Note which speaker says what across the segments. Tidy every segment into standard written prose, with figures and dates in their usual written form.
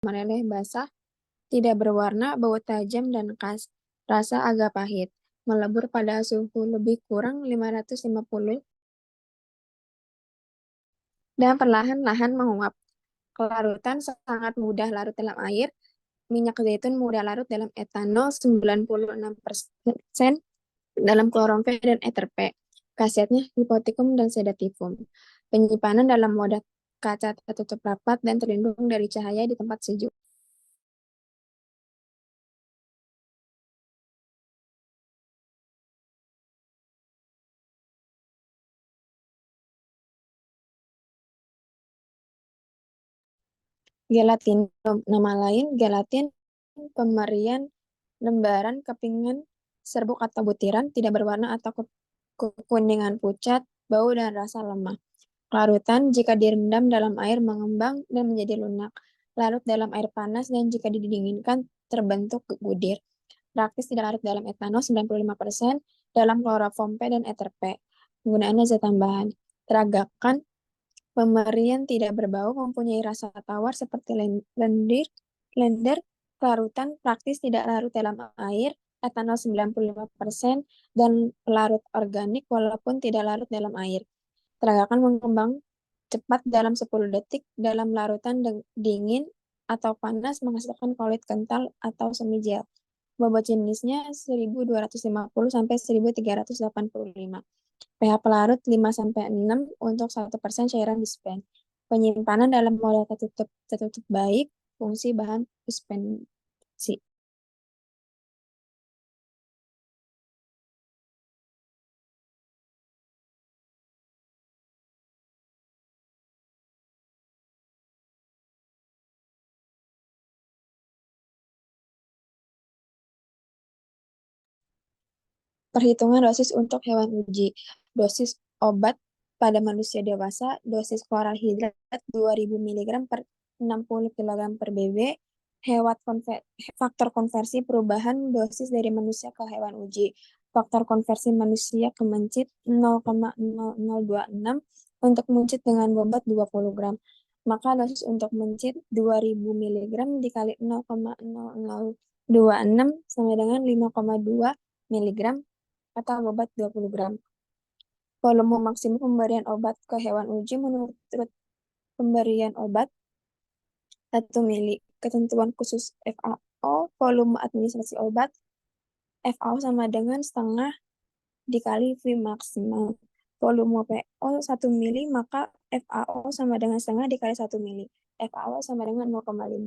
Speaker 1: meleleh basah, tidak berwarna, bau tajam dan khas, rasa agak pahit, melebur pada suhu lebih kurang 550 dan perlahan-lahan menguap. Kelarutan sangat mudah larut dalam air, minyak zaitun mudah larut dalam etanol 96% dalam kloromfenn dan ether P. Khasiatnya hipotikum dan sedatifum. Penyimpanan dalam wadah kaca tertutup rapat dan terlindung dari cahaya di tempat sejuk. Gelatin, nama lain gelatin pemerian lembaran kepingan serbuk atau butiran, tidak berwarna atau kekuningan pucat, bau dan rasa lemah. Larutan jika direndam dalam air mengembang dan menjadi lunak. Larut dalam air panas dan jika didinginkan terbentuk budir. Praktis tidak larut dalam etanol 95%, dalam kloroform P dan ether P. Penggunaan zat tambahan. Teragakan pemberian tidak berbau, mempunyai rasa tawar seperti blender, larutan praktis tidak larut dalam air, etanol 95%, dan pelarut organik walaupun tidak larut dalam air. Teragakan mengembang cepat dalam 10 detik dalam larutan dingin atau panas menghasilkan kulit kental atau semi gel. Bobot jenisnya 1250 sampai 1385. pH pelarut 5-6 untuk 1% cairan dispen. Penyimpanan dalam wadah tertutup baik, fungsi bahan suspensi. Perhitungan dosis untuk hewan uji. Dosis obat pada manusia dewasa, dosis kloral hidrat 2000 mg per 60 kg per BB. Faktor konversi perubahan dosis dari manusia ke hewan uji. Faktor konversi manusia ke mencit 0,0026 untuk mencit dengan bobot 20 gram. Maka dosis untuk mencit 2000 mg dikali 0,0026 sama dengan 5,2 mg atau bobot 20 gram. Volume maksimum pemberian obat ke hewan uji menurut pemberian obat 1 mili. Ketentuan khusus FAO, volume administrasi obat FAO sama dengan setengah dikali V maksimal. Volume PO 1 mili, maka FAO sama dengan setengah dikali 1 mili. FAO sama dengan 0,5.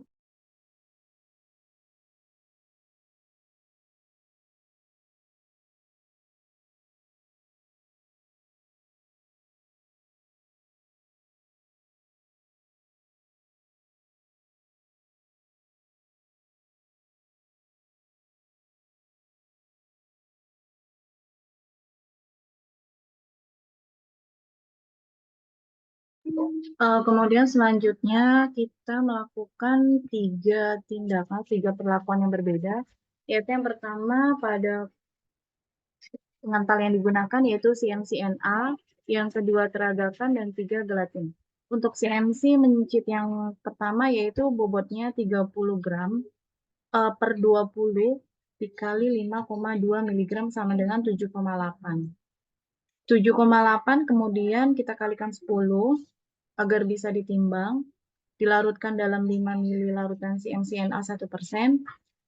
Speaker 2: Kemudian selanjutnya kita melakukan tiga tindakan, tiga perlakuan yang berbeda, yaitu yang pertama pada pengental yang digunakan yaitu CMCNA, yang kedua teragakan, dan tiga gelatin. Untuk CMC mencit yang pertama yaitu bobotnya 30 gram per 20 dikali 5,2 mg sama dengan 7,8. 7,8 kemudian kita kalikan 10 agar bisa ditimbang, dilarutkan dalam 5 ml larutan CMCNA 1%,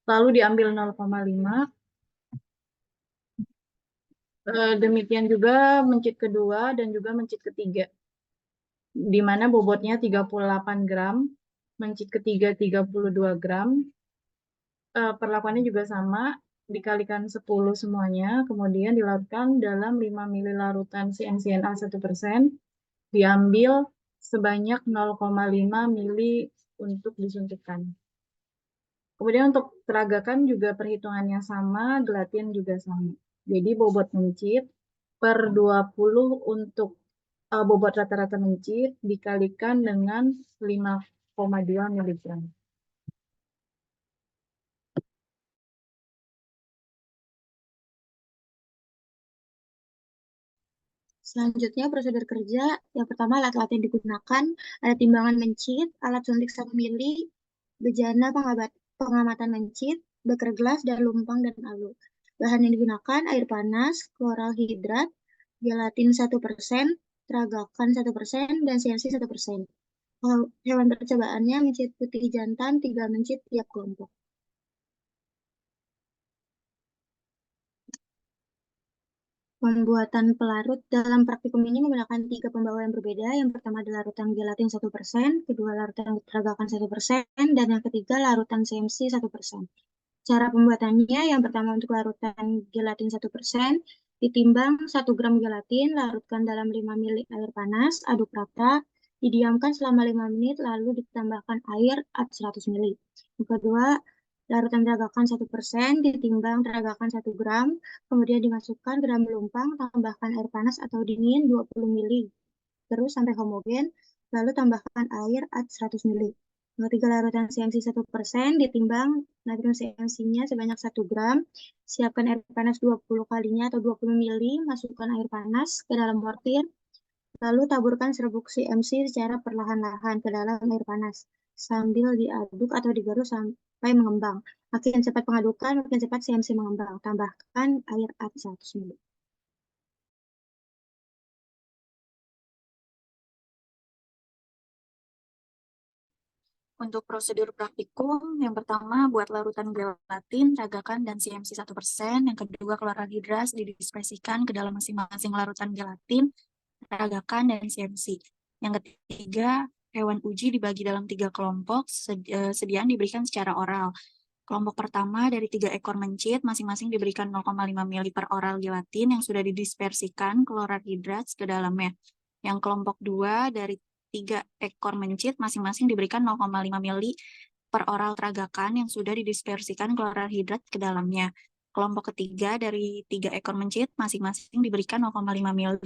Speaker 2: lalu diambil 0,5. Demikian juga mencit kedua dan juga mencit ketiga, di mana bobotnya 38 gram, mencit ketiga 32 gram. Perlakuannya juga sama, dikalikan 10 semuanya, kemudian dilarutkan dalam 5 ml larutan CMCNA 1%, diambil sebanyak 0,5 mili untuk disuntikkan. Kemudian untuk teragakan juga perhitungannya sama, gelatin juga sama. Jadi bobot mencit per 20 untuk bobot rata-rata mencit dikalikan dengan 5,2 mg.
Speaker 3: Selanjutnya prosedur kerja. Yang pertama alat-alat yang digunakan, ada timbangan mencit, alat suntik 1 mili, bejana pengamatan mencit, beker gelas, dan lumpang dan alu. Bahan yang digunakan air panas, kloral hidrat, gelatin 1%, teragakan 1%, dan CNC 1%. Hewan percobaannya mencit putih jantan, 3 mencit tiap kelompok. Pembuatan pelarut dalam praktikum ini menggunakan 3 pembawa yang berbeda. Yang pertama adalah larutan gelatin 1%, kedua larutan teragakan 1%, dan yang ketiga larutan CMC 1%. Cara pembuatannya, yang pertama untuk larutan gelatin 1%, ditimbang 1 gram gelatin, larutkan dalam 5 ml air panas, aduk rata, didiamkan selama 5 menit, lalu ditambahkan air 100 ml. Yang kedua, larutan teragakan 1%, ditimbang teragakan 1 gram, kemudian dimasukkan ke dalam lumpang, tambahkan air panas atau dingin 20 ml, terus sampai homogen, lalu tambahkan air 100 ml. Yang ketiga, larutan CMC 1%, ditimbang natrium CMC-nya sebanyak 1 gram, siapkan air panas 20 kalinya atau 20 ml, masukkan air panas ke dalam mortir, lalu taburkan serbuk CMC secara perlahan-lahan ke dalam air panas, sambil diaduk atau digaruk sampai mengembang. Makin cepat pengadukan, makin cepat CMC mengembang. Tambahkan air 100 ml.
Speaker 4: Untuk prosedur praktikum, yang pertama buat larutan gelatin, ragakan, dan CMC 1%. Yang kedua, kloral hidrat didispersikan ke dalam masing-masing larutan gelatin, ragakan, dan CMC. Yang ketiga, hewan uji dibagi dalam 3 kelompok, sediaan diberikan secara oral. Kelompok pertama dari 3 ekor mencit, masing-masing diberikan 0,5 ml per oral gelatin yang sudah didispersikan kloral hidrat ke dalamnya. Yang kelompok 2 dari 3 ekor mencit, masing-masing diberikan 0,5 ml per oral teragakan yang sudah didispersikan kloral hidrat ke dalamnya. Kelompok ketiga dari 3 ekor mencit, masing-masing diberikan 0,5 ml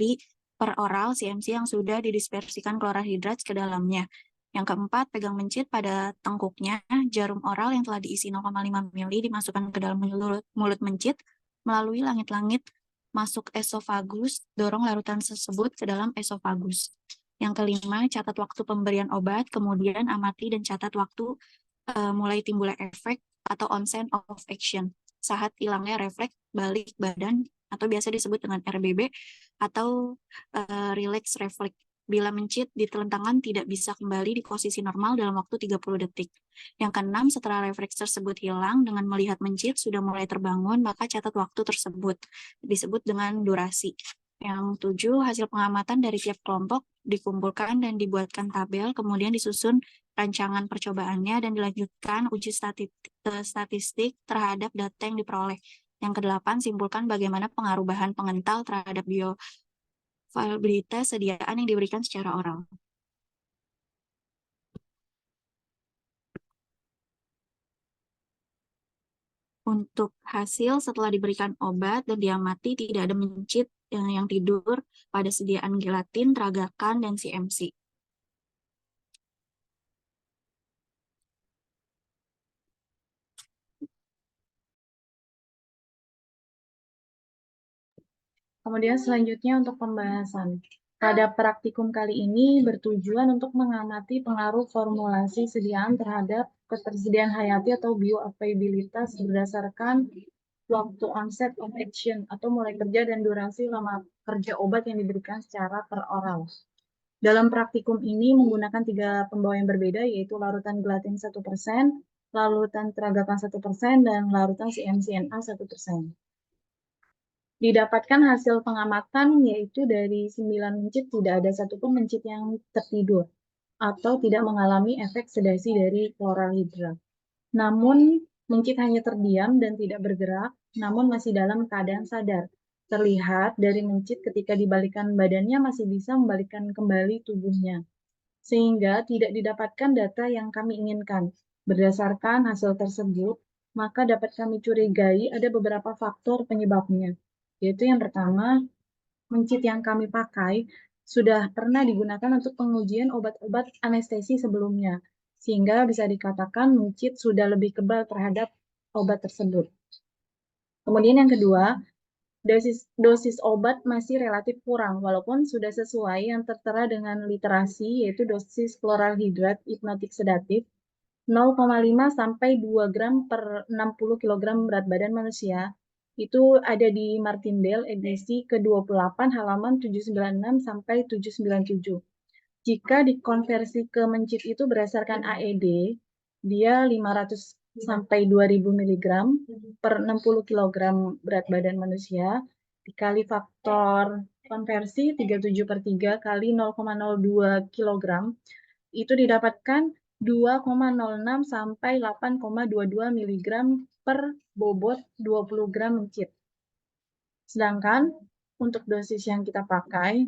Speaker 4: per oral CMC yang sudah didispersikan kloral hidrat ke dalamnya. Yang keempat, pegang mencit pada tengkuknya, jarum oral yang telah diisi 0,5 ml dimasukkan ke dalam mulut mencit melalui langit-langit masuk esofagus, dorong larutan tersebut ke dalam esofagus. Yang kelima, catat waktu pemberian obat, kemudian amati dan catat waktu mulai timbulnya efek atau onset of action, saat hilangnya refleks balik badan atau biasa disebut dengan RBB atau relax reflex. Bila mencit di telentangkan tidak bisa kembali di posisi normal dalam waktu 30 detik. Yang keenam, setelah refleks tersebut hilang dengan melihat mencit sudah mulai terbangun, maka catat waktu tersebut, disebut dengan durasi. Yang 7, hasil pengamatan dari tiap kelompok dikumpulkan dan dibuatkan tabel, kemudian disusun rancangan percobaannya dan dilanjutkan uji statistik terhadap data yang diperoleh. Yang kedelapan, simpulkan bagaimana pengaruh bahan pengental terhadap bioavailabilitas sediaan yang diberikan secara oral. Untuk hasil setelah diberikan obat dan diamati tidak ada mencit yang tidur pada sediaan gelatin, teragakan, dan CMC.
Speaker 2: Kemudian selanjutnya untuk pembahasan. Pada praktikum kali ini bertujuan untuk mengamati pengaruh formulasi sediaan terhadap ketersediaan hayati atau bioavailabilitas berdasarkan waktu onset of action atau mulai kerja dan durasi lama kerja obat yang diberikan secara peroral. Dalam praktikum ini menggunakan 3 pembawa yang berbeda, yaitu larutan gelatin 1%, larutan teragakan 1%, dan larutan CMCNA 1%. Didapatkan hasil pengamatan yaitu dari 9 mencit tidak ada satupun mencit yang tertidur atau tidak mengalami efek sedasi dari kloral hidrat. Namun mencit hanya terdiam dan tidak bergerak, namun masih dalam keadaan sadar. Terlihat dari mencit ketika dibalikkan badannya masih bisa membalikkan kembali tubuhnya, sehingga tidak didapatkan data yang kami inginkan. Berdasarkan hasil tersebut, maka dapat kami curigai ada beberapa faktor penyebabnya. Yaitu yang pertama, mencit yang kami pakai sudah pernah digunakan untuk pengujian obat-obat anestesi sebelumnya, sehingga bisa dikatakan mencit sudah lebih kebal terhadap obat tersebut. Kemudian yang kedua, dosis obat masih relatif kurang, walaupun sudah sesuai yang tertera dengan literasi, yaitu dosis kloral hidrat hipnotik sedatif 0,5 sampai 2 gram per 60 kg berat badan manusia. Itu ada di Martindale edisi ke-28 halaman 796 sampai 797. Jika dikonversi ke mencit itu berdasarkan AED, dia 500 sampai 2000 mg per 60 kg berat badan manusia, dikali faktor konversi 37/3 kali 0,02 kg, itu didapatkan 2,06 sampai 8,22 mg per bobot 20 gram mencit. Sedangkan untuk dosis yang kita pakai,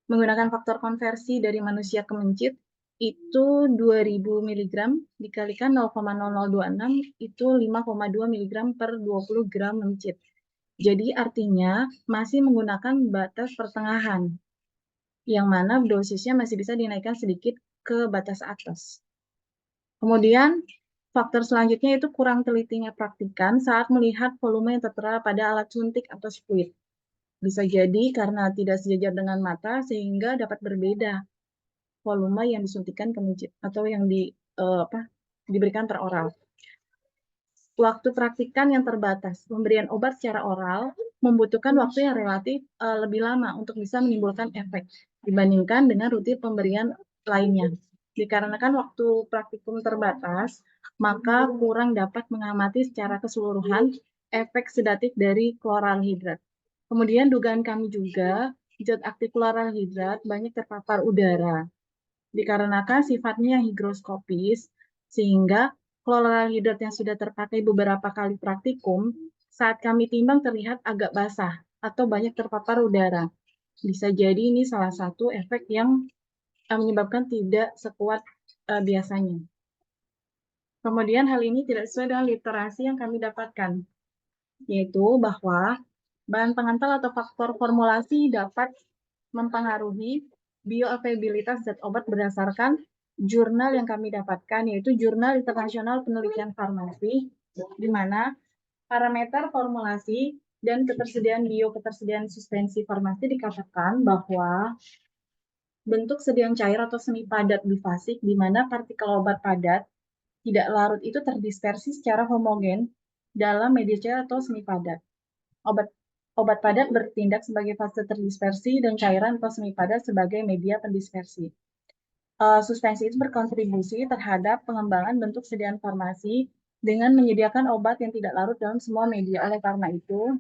Speaker 2: menggunakan faktor konversi dari manusia ke mencit, itu 2000 mg dikalikan 0,0026 itu 5,2 mg per 20 gram mencit. Jadi artinya masih menggunakan batas pertengahan, yang mana dosisnya masih bisa dinaikkan sedikit ke batas atas. Kemudian faktor selanjutnya itu kurang telitinya praktikan saat melihat volume yang tertera pada alat suntik atau spuit. Bisa jadi karena tidak sejajar dengan mata sehingga dapat berbeda volume yang disuntikan ke mencit atau yang diberikan per oral. Waktu praktikan yang terbatas. Pemberian obat secara oral membutuhkan waktu yang relatif lebih lama untuk bisa menimbulkan efek dibandingkan dengan rutin pemberian lainnya. Dikarenakan waktu praktikum terbatas, maka kurang dapat mengamati secara keseluruhan efek sedatif dari kloralhidrat. Kemudian dugaan kami juga, zat aktif kloralhidrat banyak terpapar udara. Dikarenakan sifatnya yang higroskopis, sehingga kloralhidrat yang sudah terpakai beberapa kali praktikum, saat kami timbang terlihat agak basah atau banyak terpapar udara. Bisa jadi ini salah satu efek yang menyebabkan tidak sekuat biasanya. Kemudian hal ini tidak sesuai dengan literasi yang kami dapatkan, yaitu bahwa bahan pengantar atau faktor formulasi dapat mempengaruhi bioavailabilitas zat obat berdasarkan jurnal yang kami dapatkan, yaitu Jurnal Internasional Penelitian Farmasi, di mana parameter formulasi dan ketersediaan suspensi farmasi dikatakan bahwa bentuk sediaan cair atau semi padat bifasik, di mana partikel obat padat tidak larut itu terdispersi secara homogen dalam media cair atau semi padat. Obat padat bertindak sebagai fase terdispersi dan cairan atau semi padat sebagai media pendispersi. Suspensi itu berkontribusi terhadap pengembangan bentuk sediaan farmasi dengan menyediakan obat yang tidak larut dalam semua media. Oleh karena itu,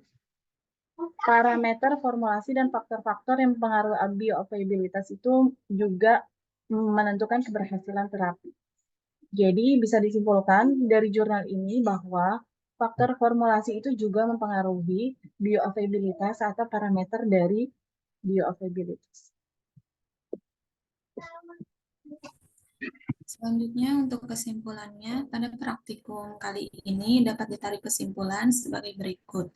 Speaker 2: parameter formulasi dan faktor-faktor yang mempengaruhi bioavailabilitas itu juga menentukan keberhasilan terapi. Jadi bisa disimpulkan dari jurnal ini bahwa faktor formulasi itu juga mempengaruhi bioavailabilitas atau parameter dari bioavailabilitas.
Speaker 4: Selanjutnya untuk kesimpulannya, pada praktikum kali ini dapat ditarik kesimpulan sebagai berikut.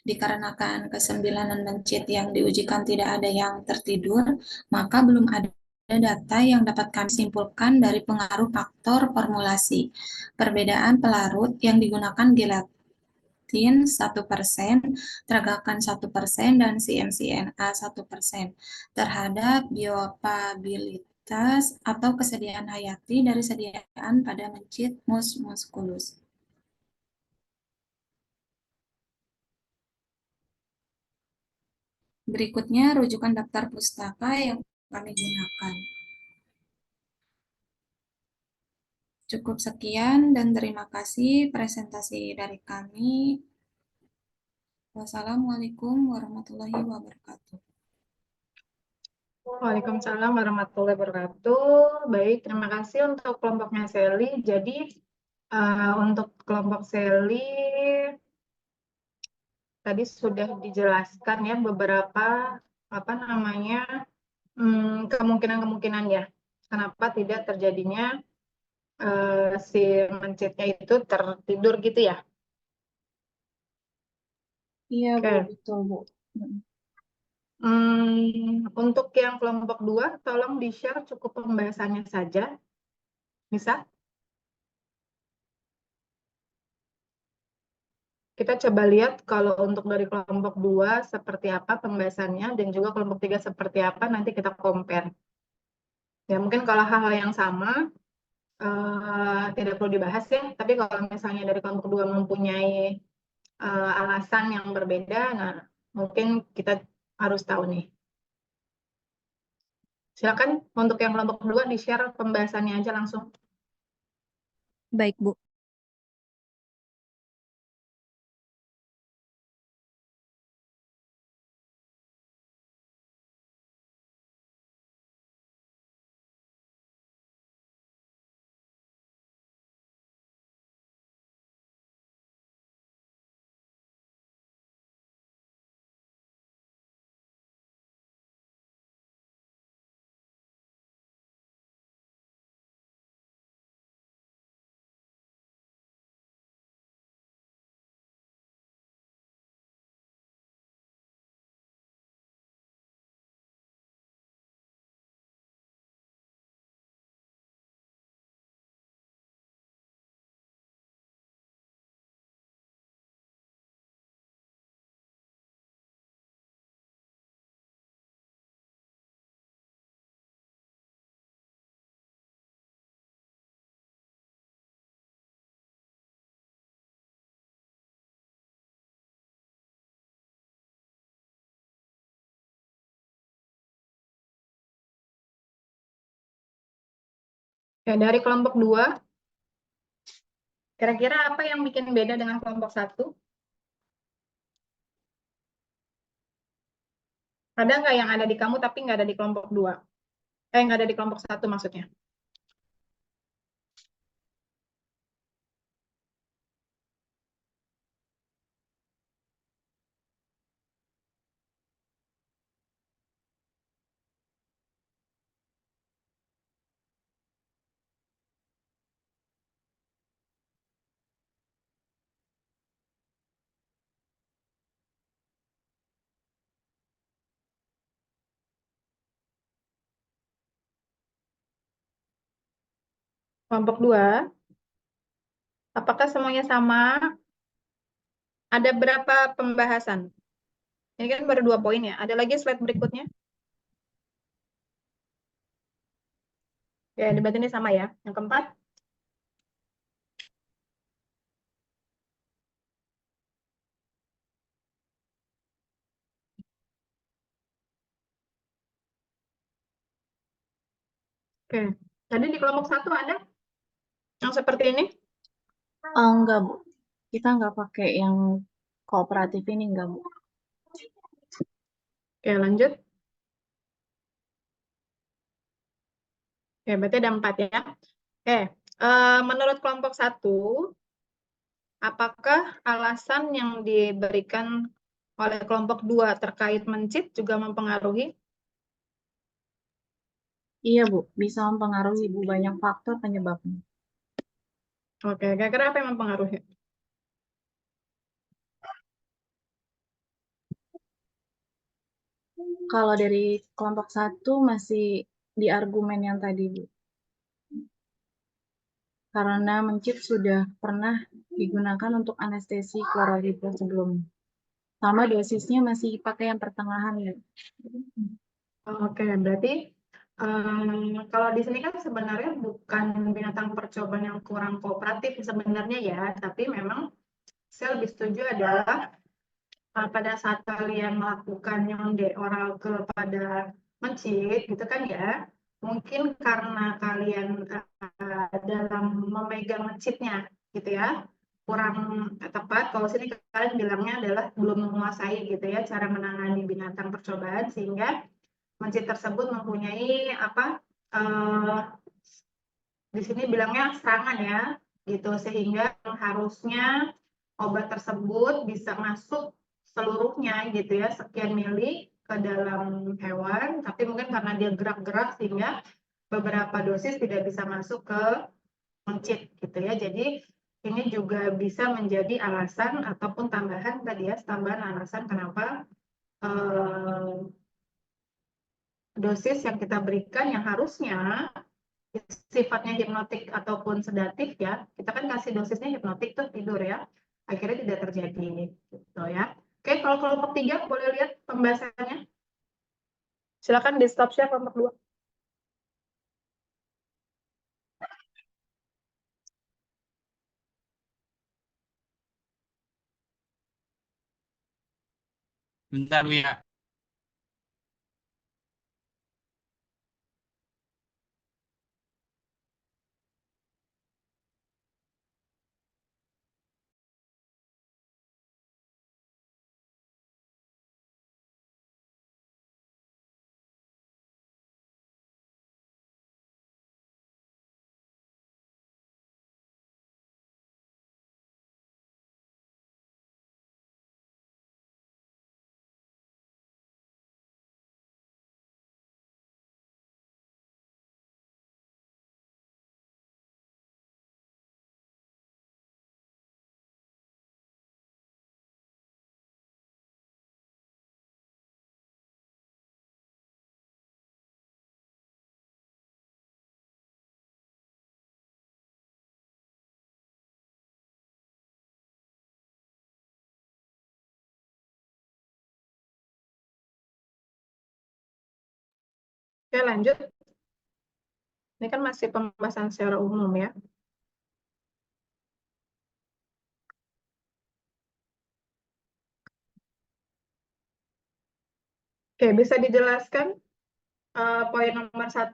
Speaker 4: Dikarenakan kesembilanan mencit yang diujikan tidak ada yang tertidur, maka belum ada data yang dapat kami simpulkan dari pengaruh faktor formulasi. Perbedaan pelarut yang digunakan gelatin 1%, tragakan 1%, dan CMCNA 1% terhadap bioavailabilitas atau kesediaan hayati dari sediaan pada mencit mus musculus. Berikutnya rujukan daftar pustaka yang kami gunakan. Cukup sekian dan terima kasih presentasi dari kami. Wassalamualaikum warahmatullahi wabarakatuh.
Speaker 2: Waalaikumsalam warahmatullahi wabarakatuh. Baik, terima kasih untuk kelompoknya Sally. Jadi untuk kelompok Sally tadi sudah dijelaskan ya beberapa kemungkinan-kemungkinan ya kenapa tidak terjadinya si mencitnya itu tertidur gitu ya.
Speaker 4: Iya,
Speaker 2: Oke.
Speaker 4: Bu, betul, Bu.
Speaker 2: Untuk yang kelompok 2, tolong di-share cukup pembahasannya saja. Bisa? Kita coba lihat kalau untuk dari kelompok 2 seperti apa pembahasannya dan juga kelompok 3 seperti apa, nanti kita compare. Ya, mungkin kalau hal-hal yang sama tidak perlu dibahas ya. Tapi kalau misalnya dari kelompok 2 mempunyai alasan yang berbeda, nah mungkin kita harus tahu nih. Silakan untuk yang kelompok 2 di-share pembahasannya aja langsung.
Speaker 4: Baik, Bu.
Speaker 2: Ya, dari kelompok 2, kira-kira apa yang bikin beda dengan kelompok 1? Ada nggak yang ada di kamu tapi nggak ada di kelompok 2? Nggak ada di kelompok 1 maksudnya. Kelompok 2, apakah semuanya sama? Ada berapa pembahasan? Ini kan baru 2 poin ya. Ada lagi slide berikutnya? Ya, debat ini sama ya. Yang keempat? Oke. Tadi di kelompok 1 ada yang seperti ini?
Speaker 5: Enggak, Bu. Kita nggak pakai yang kooperatif ini, enggak, Bu.
Speaker 2: Oke, lanjut. Oke, berarti ada 4 ya. Oke, menurut kelompok 1, apakah alasan yang diberikan oleh kelompok 2 terkait mencit juga mempengaruhi?
Speaker 5: Iya, Bu. Bisa mempengaruhi, Bu. Banyak faktor penyebabnya.
Speaker 2: Oke, kira-kira apa yang mempengaruhi?
Speaker 5: Kalau dari kelompok 1 masih di argumen yang tadi, Bu. Karena mencit sudah pernah digunakan untuk anestesi kloraridra sebelumnya. Sama dosisnya masih pakai yang pertengahan, ya.
Speaker 2: Oke, berarti kalau di sini kan sebenarnya bukan binatang percobaan yang kurang kooperatif sebenarnya ya, tapi memang saya lebih setuju adalah pada saat kalian melakukan nyonde oral kepada mencit gitu kan ya, mungkin karena kalian dalam memegang mencitnya gitu ya kurang tepat. Kalau sini kalian bilangnya adalah belum menguasai gitu ya cara menangani binatang percobaan, sehingga mencit tersebut mempunyai apa di sini bilangnya serangan ya gitu, sehingga harusnya obat tersebut bisa masuk seluruhnya gitu ya, sekian mili ke dalam hewan, tapi mungkin karena dia gerak-gerak sehingga beberapa dosis tidak bisa masuk ke mencit gitu ya. Jadi ini juga bisa menjadi alasan ataupun tambahan tadi ya, tambahan alasan kenapa dosis yang kita berikan yang harusnya sifatnya hipnotik ataupun sedatif ya, kita kan kasih dosisnya hipnotik tuh tidur ya, akhirnya tidak terjadi gitu ya. Oke, kalau kelompok 3 boleh lihat pembahasannya. Silakan di stop share kelompok 2.
Speaker 6: Bentar, Bu ya.
Speaker 2: Oke, lanjut. Ini kan masih pembahasan secara umum ya. Oke, bisa dijelaskan poin nomor 1?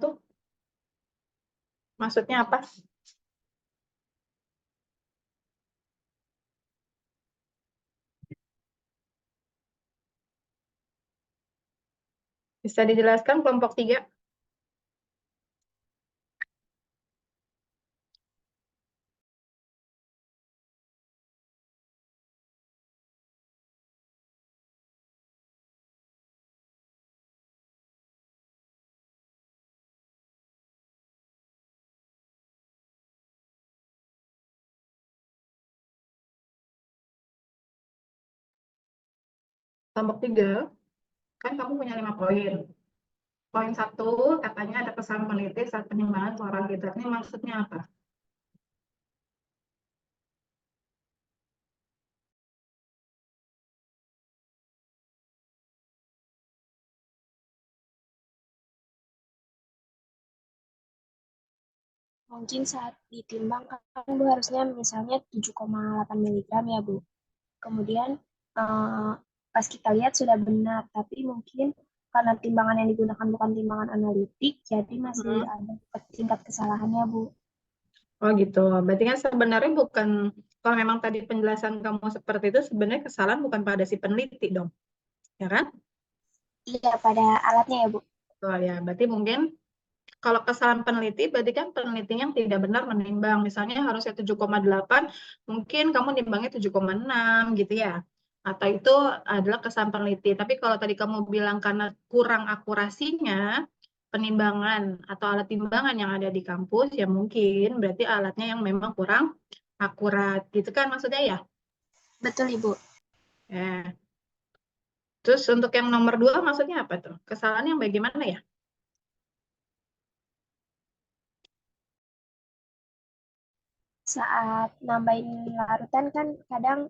Speaker 2: Maksudnya apa? Bisa dijelaskan kelompok 3? Kelompok 3, kan kamu punya 5 poin. Poin 1, katanya ada kesan peneliti saat penimbangan keluaran hidrat. Ini maksudnya apa?
Speaker 1: Mungkin saat ditimbang kan Bu harusnya misalnya 7,8 miligram ya Bu. Kemudian pas kita lihat sudah benar, tapi mungkin karena timbangan yang digunakan bukan timbangan analitik, jadi masih ada tingkat kesalahannya Bu.
Speaker 2: Oh gitu. Berarti kan sebenarnya bukan, kalau memang tadi penjelasan kamu seperti itu, sebenarnya kesalahan bukan pada si peneliti dong. Ya kan?
Speaker 1: Iya, pada alatnya ya Bu.
Speaker 2: Oh ya, berarti mungkin kalau kesalahan peneliti, berarti kan peneliti yang tidak benar menimbang. Misalnya harusnya 7,8, mungkin kamu nimbangnya 7,6 gitu ya. Atau itu adalah kesalahan peneliti. Tapi kalau tadi kamu bilang karena kurang akurasinya, penimbangan atau alat timbangan yang ada di kampus, ya mungkin berarti alatnya yang memang kurang akurat. Gitu kan maksudnya ya?
Speaker 1: Betul Ibu.
Speaker 2: Ya. Terus untuk yang nomor 2 maksudnya apa tuh? Kesalahan yang bagaimana ya?
Speaker 1: Saat nambahin larutan kan kadang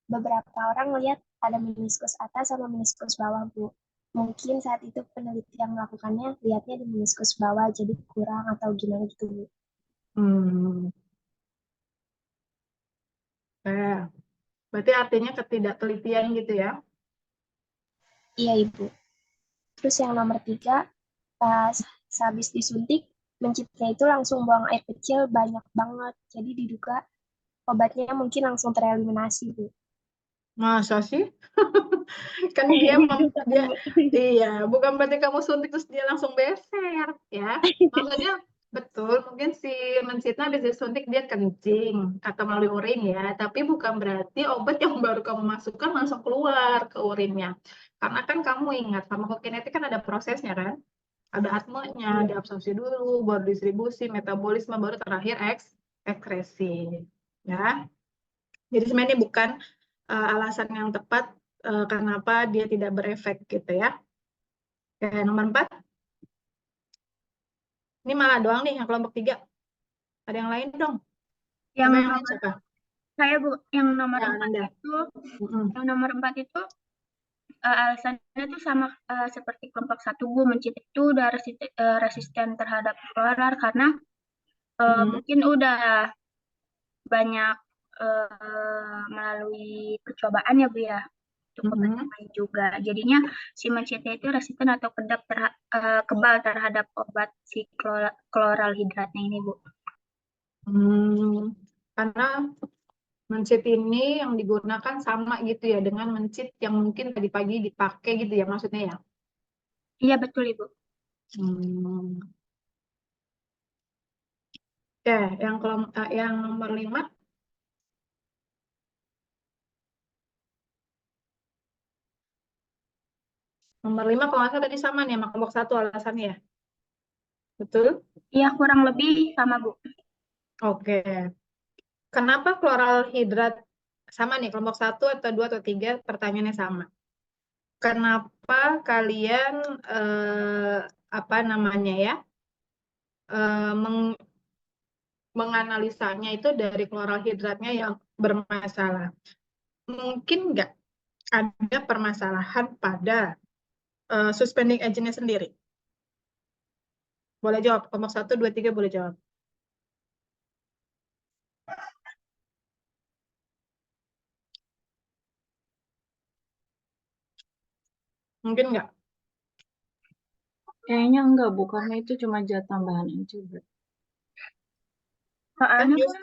Speaker 1: beberapa orang melihat ada meniskus atas sama meniskus bawah Bu. Mungkin saat itu peneliti yang melakukannya lihatnya di meniskus bawah jadi kurang atau gimana gitu Bu.
Speaker 2: Hmm. Nah, berarti artinya ketidaktelitian gitu ya?
Speaker 1: Iya Ibu. Terus yang nomor 3, pas habis disuntik, mencitnya itu langsung buang air kecil banyak banget. Jadi diduga obatnya mungkin langsung tereliminasi Bu.
Speaker 2: Masa sih? Kan dia, dia iya, bukan berarti kamu suntik terus dia langsung beser ya. Maksudnya betul, mungkin si mencitnya habis disuntik dia kencing atau melalui urin ya, tapi bukan berarti obat yang baru kamu masukkan langsung keluar ke urinnya. Karena kan kamu ingat farmakokinetik kan ada prosesnya kan? Ada atmanya, ada absorpsi dulu, baru distribusi, metabolisme, baru terakhir ekskresi. Ya. Jadi sebenarnya ini bukan alasan yang tepat kenapa dia tidak berefek gitu ya. Oke, nomor 4. Ini malah doang nih yang kelompok 3. Ada yang lain dong.
Speaker 3: Yang
Speaker 2: Coba yang lain siapa?
Speaker 3: saya Bu, yang nomor
Speaker 2: Ya,
Speaker 3: 4
Speaker 2: Ananda.
Speaker 3: itu,
Speaker 2: Mm-mm.
Speaker 3: yang nomor 4 itu alasannya tuh sama seperti kelompok 1 Bu, mencit itu udah resisten terhadap fluoride karena mungkin udah banyak melalui percobaan ya Bu ya.
Speaker 6: cukup
Speaker 2: Mhm.
Speaker 6: baik juga. Jadinya si mencitnya itu resisten atau kebal terhadap obat si kloral hidratnya ini, Bu.
Speaker 2: Karena mencit ini yang digunakan sama gitu ya dengan mencit yang mungkin tadi pagi dipakai gitu ya maksudnya ya.
Speaker 6: Iya, betul, Ibu.
Speaker 2: Hmm. Oke, yang nomor 5. Nomor 5 kalau nggak salah tadi sama nih sama kelompok 1 alasannya ya. Betul?
Speaker 6: Iya, kurang lebih sama, Bu.
Speaker 2: Oke. Kenapa kloral hidrat sama nih kelompok 1 atau 2 atau 3 pertanyaannya sama. Kenapa kalian apa namanya ya? Menganalisanya itu dari kloral hidratnya yang bermasalah. Mungkin nggak ada permasalahan pada suspending agent-nya sendiri? Boleh jawab. Kelompok 1, 2, 3 boleh jawab. Mungkin nggak?
Speaker 5: Kayaknya enggak, Bu, karena itu cuma zat tambahan aja, Bu.
Speaker 2: Kan
Speaker 6: Soalnya
Speaker 2: just,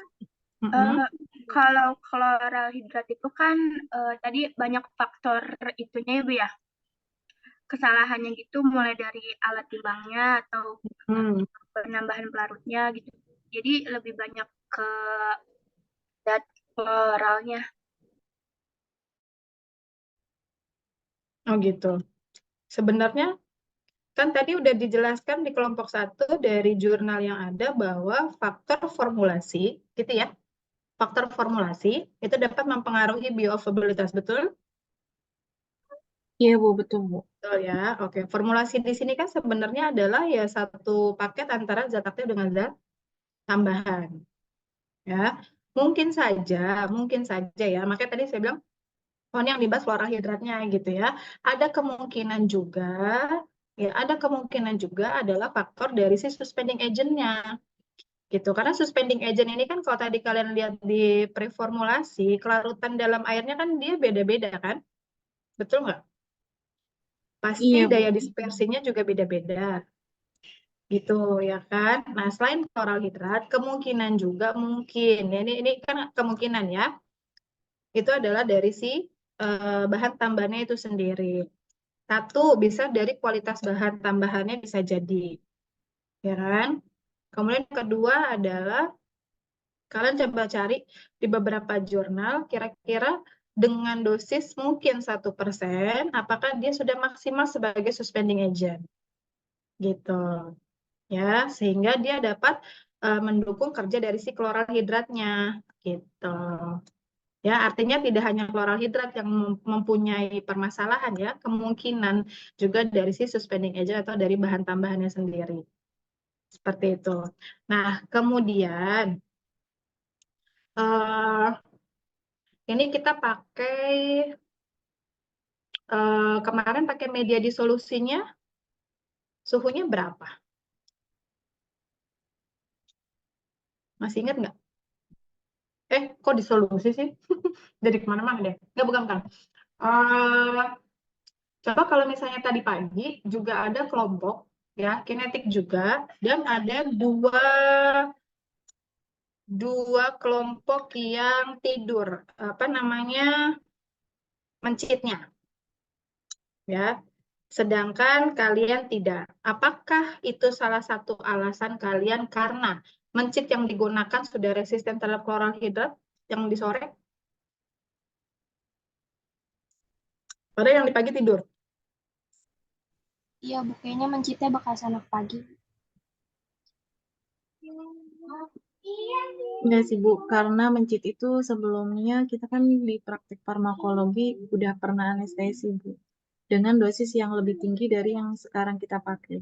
Speaker 6: kalau kloral hidrat itu kan tadi banyak faktor itunya ya, Bu ya. Kesalahannya gitu mulai dari alat timbangnya atau penambahan pelarutnya gitu. Jadi lebih banyak ke zat kloralnya.
Speaker 2: Oh gitu. Sebenarnya kan tadi udah dijelaskan di kelompok 1 dari jurnal yang ada bahwa faktor formulasi, gitu ya. Faktor formulasi itu dapat mempengaruhi bioavailabilitas, betul?
Speaker 5: Iya, Bu, betul, Bu.
Speaker 2: Betul ya. Oke, formulasi di sini kan sebenarnya adalah ya satu paket antara zat aktif dengan zat tambahan. Ya, mungkin saja ya. Makanya tadi saya bilang, oh ini yang dibahas kloral hidratnya gitu ya. Ada kemungkinan juga adalah faktor dari si suspending agent-nya. Gitu. Karena suspending agent ini kan kalau tadi kalian lihat di preformulasi, kelarutan dalam airnya kan dia beda-beda kan? Betul nggak? Pasti
Speaker 5: Iya, Bu.
Speaker 2: daya dispersinya juga beda-beda. Gitu ya kan? Nah, selain kloral hidrat, kemungkinan juga mungkin, ya, ini kan kemungkinan ya, itu adalah dari si bahan tambahannya itu sendiri. Satu, bisa dari kualitas bahan tambahannya bisa jadi. Ya kan? Kemudian kedua adalah kalian coba cari di beberapa jurnal kira-kira dengan dosis mungkin 1%, apakah dia sudah maksimal sebagai suspending agent. Gitu. Ya, sehingga dia dapat mendukung kerja dari si kloral hidratnya. Gitu. Ya, artinya tidak hanya kloral hidrat yang mempunyai permasalahan ya, kemungkinan juga dari si suspending agent atau dari bahan tambahannya sendiri. Seperti itu. Nah, kemudian ini kita pakai kemarin pakai media disolusinya suhunya berapa? Masih ingat nggak? Kok disolusi sih? Jadi kemana-mana deh. Nggak, bukan. Coba kalau misalnya tadi pagi juga ada kelompok ya kinetik juga dan ada dua kelompok yang tidur apa namanya mencitnya ya. Sedangkan kalian tidak. Apakah itu salah satu alasan kalian karena mencit yang digunakan sudah resisten terhadap kloral hidrat yang di sore? Padahal yang di pagi tidur.
Speaker 7: Iya, Bu, kayaknya mencitnya bekas anak pagi.
Speaker 5: Enggak sih, Bu, karena mencit itu sebelumnya kita kan di praktik farmakologi udah pernah anestesi, Bu, dengan dosis yang lebih tinggi dari yang sekarang kita pakai.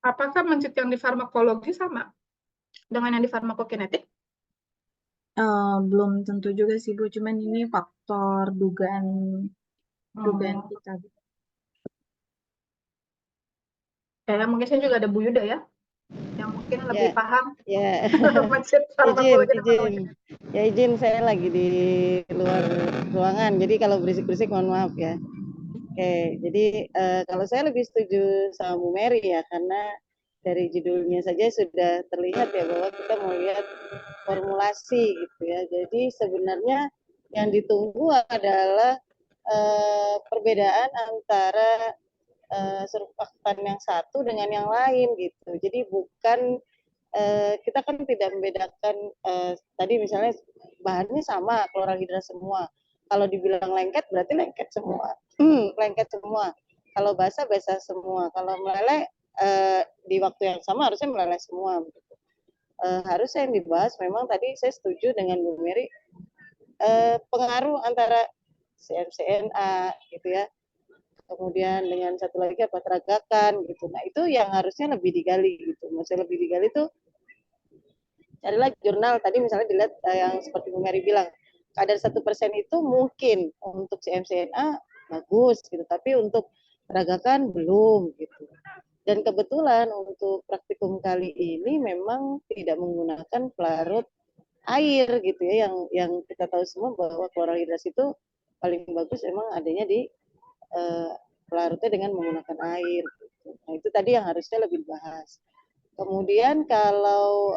Speaker 2: Apakah mencit yang di farmakologi sama dengan yang di farmakokinetik?
Speaker 5: Belum tentu juga sih, Bu, cuman ini faktor dugaan kita, Bu.
Speaker 2: Ya, mungkin saya juga ada Bu Yuda ya, yang mungkin lebih paham
Speaker 8: Ya,
Speaker 2: mencit farmakologi dan
Speaker 8: izin. Ya izin, saya lagi di luar ruangan, jadi kalau berisik-berisik mohon maaf ya. Oke, jadi kalau saya lebih setuju sama Bu Mary ya, karena dari judulnya saja sudah terlihat ya bahwa kita mau lihat formulasi gitu ya. Jadi sebenarnya yang ditunggu adalah perbedaan antara surfaktan yang satu dengan yang lain gitu. Jadi bukan kita kan tidak membedakan tadi misalnya bahannya sama kloralhidrat semua. Kalau dibilang lengket berarti lengket semua. Lengket semua. Kalau basah basah semua. Kalau meleleh di waktu yang sama harusnya meleleh semua. Harusnya yang dibahas memang tadi saya setuju dengan Bu Mary pengaruh antara CMCNA gitu ya. Kemudian dengan satu lagi apa teragakan gitu. Nah itu yang harusnya lebih digali gitu. Maksudnya lebih digali tuh carilah jurnal tadi misalnya dilihat yang seperti Bu Mary bilang kadar 1% itu mungkin untuk CMCNA bagus gitu, tapi untuk peragakan belum gitu. Dan kebetulan untuk praktikum kali ini memang tidak menggunakan pelarut air gitu ya, yang kita tahu semua bahwa kloralhidrat itu paling bagus memang adanya di pelarutnya dengan menggunakan air. Gitu. Nah itu tadi yang harusnya lebih dibahas. Kemudian kalau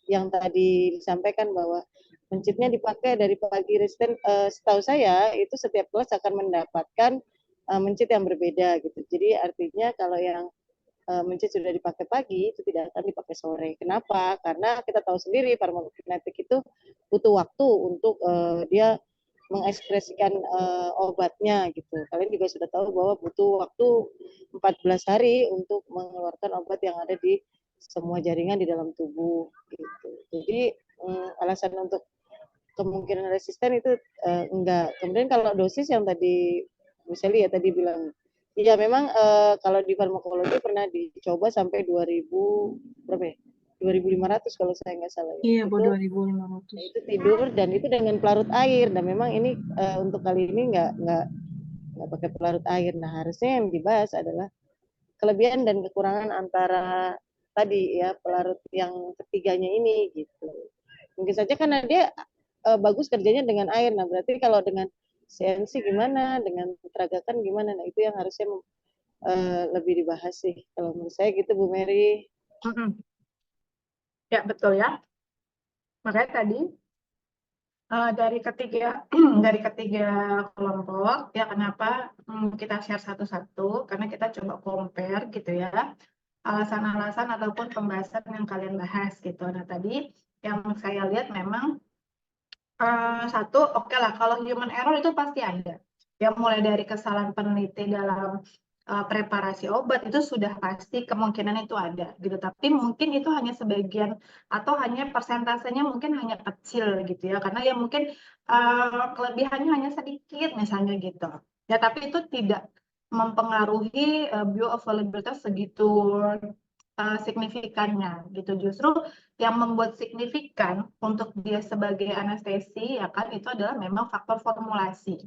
Speaker 8: yang tadi disampaikan bahwa mencitnya dipakai dari pagi resisten, setahu saya itu setiap kelas akan mendapatkan mencit yang berbeda gitu. Jadi artinya kalau yang mencit sudah dipakai pagi itu tidak akan dipakai sore. Kenapa? Karena kita tahu sendiri farmakokinetik itu butuh waktu untuk dia mengekspresikan obatnya gitu. Kalian juga sudah tahu bahwa butuh waktu 14 hari untuk mengeluarkan obat yang ada di semua jaringan di dalam tubuh gitu. Jadi alasan untuk kemungkinan resisten itu enggak. Kemudian kalau dosis yang tadi Bu Seli ya tadi bilang, iya memang kalau di farmakologi pernah dicoba sampai 2000 berapa ya? 2.500 kalau saya nggak salah.
Speaker 2: Iya, Bu,
Speaker 8: itu
Speaker 2: 2.500.
Speaker 8: Itu tidur dan itu dengan pelarut air dan memang ini untuk kali ini nggak pakai pelarut air. Nah harusnya yang dibahas adalah kelebihan dan kekurangan antara tadi ya pelarut yang ketiganya ini gitu. Mungkin saja karena dia bagus kerjanya dengan air. Nah berarti kalau dengan CNC gimana, dengan teragakan gimana? Nah itu yang harusnya lebih dibahas sih. Kalau menurut saya gitu Bu Mary.
Speaker 2: Ya betul ya. Makanya tadi dari ketiga kelompok ya kenapa kita share satu-satu karena kita coba compare gitu ya alasan-alasan ataupun pembahasan yang kalian bahas gitu. Nah tadi yang saya lihat memang satu oke lah kalau human error itu pasti ada ya mulai dari kesalahan peneliti dalam preparasi obat itu sudah pasti kemungkinan itu ada gitu, tapi mungkin itu hanya sebagian atau hanya persentasenya mungkin hanya kecil gitu ya karena ya mungkin kelebihannya hanya sedikit misalnya gitu ya, tapi itu tidak mempengaruhi bioavailability segitu signifikannya gitu. Justru yang membuat signifikan untuk dia sebagai anestesi ya kan itu adalah memang faktor formulasi.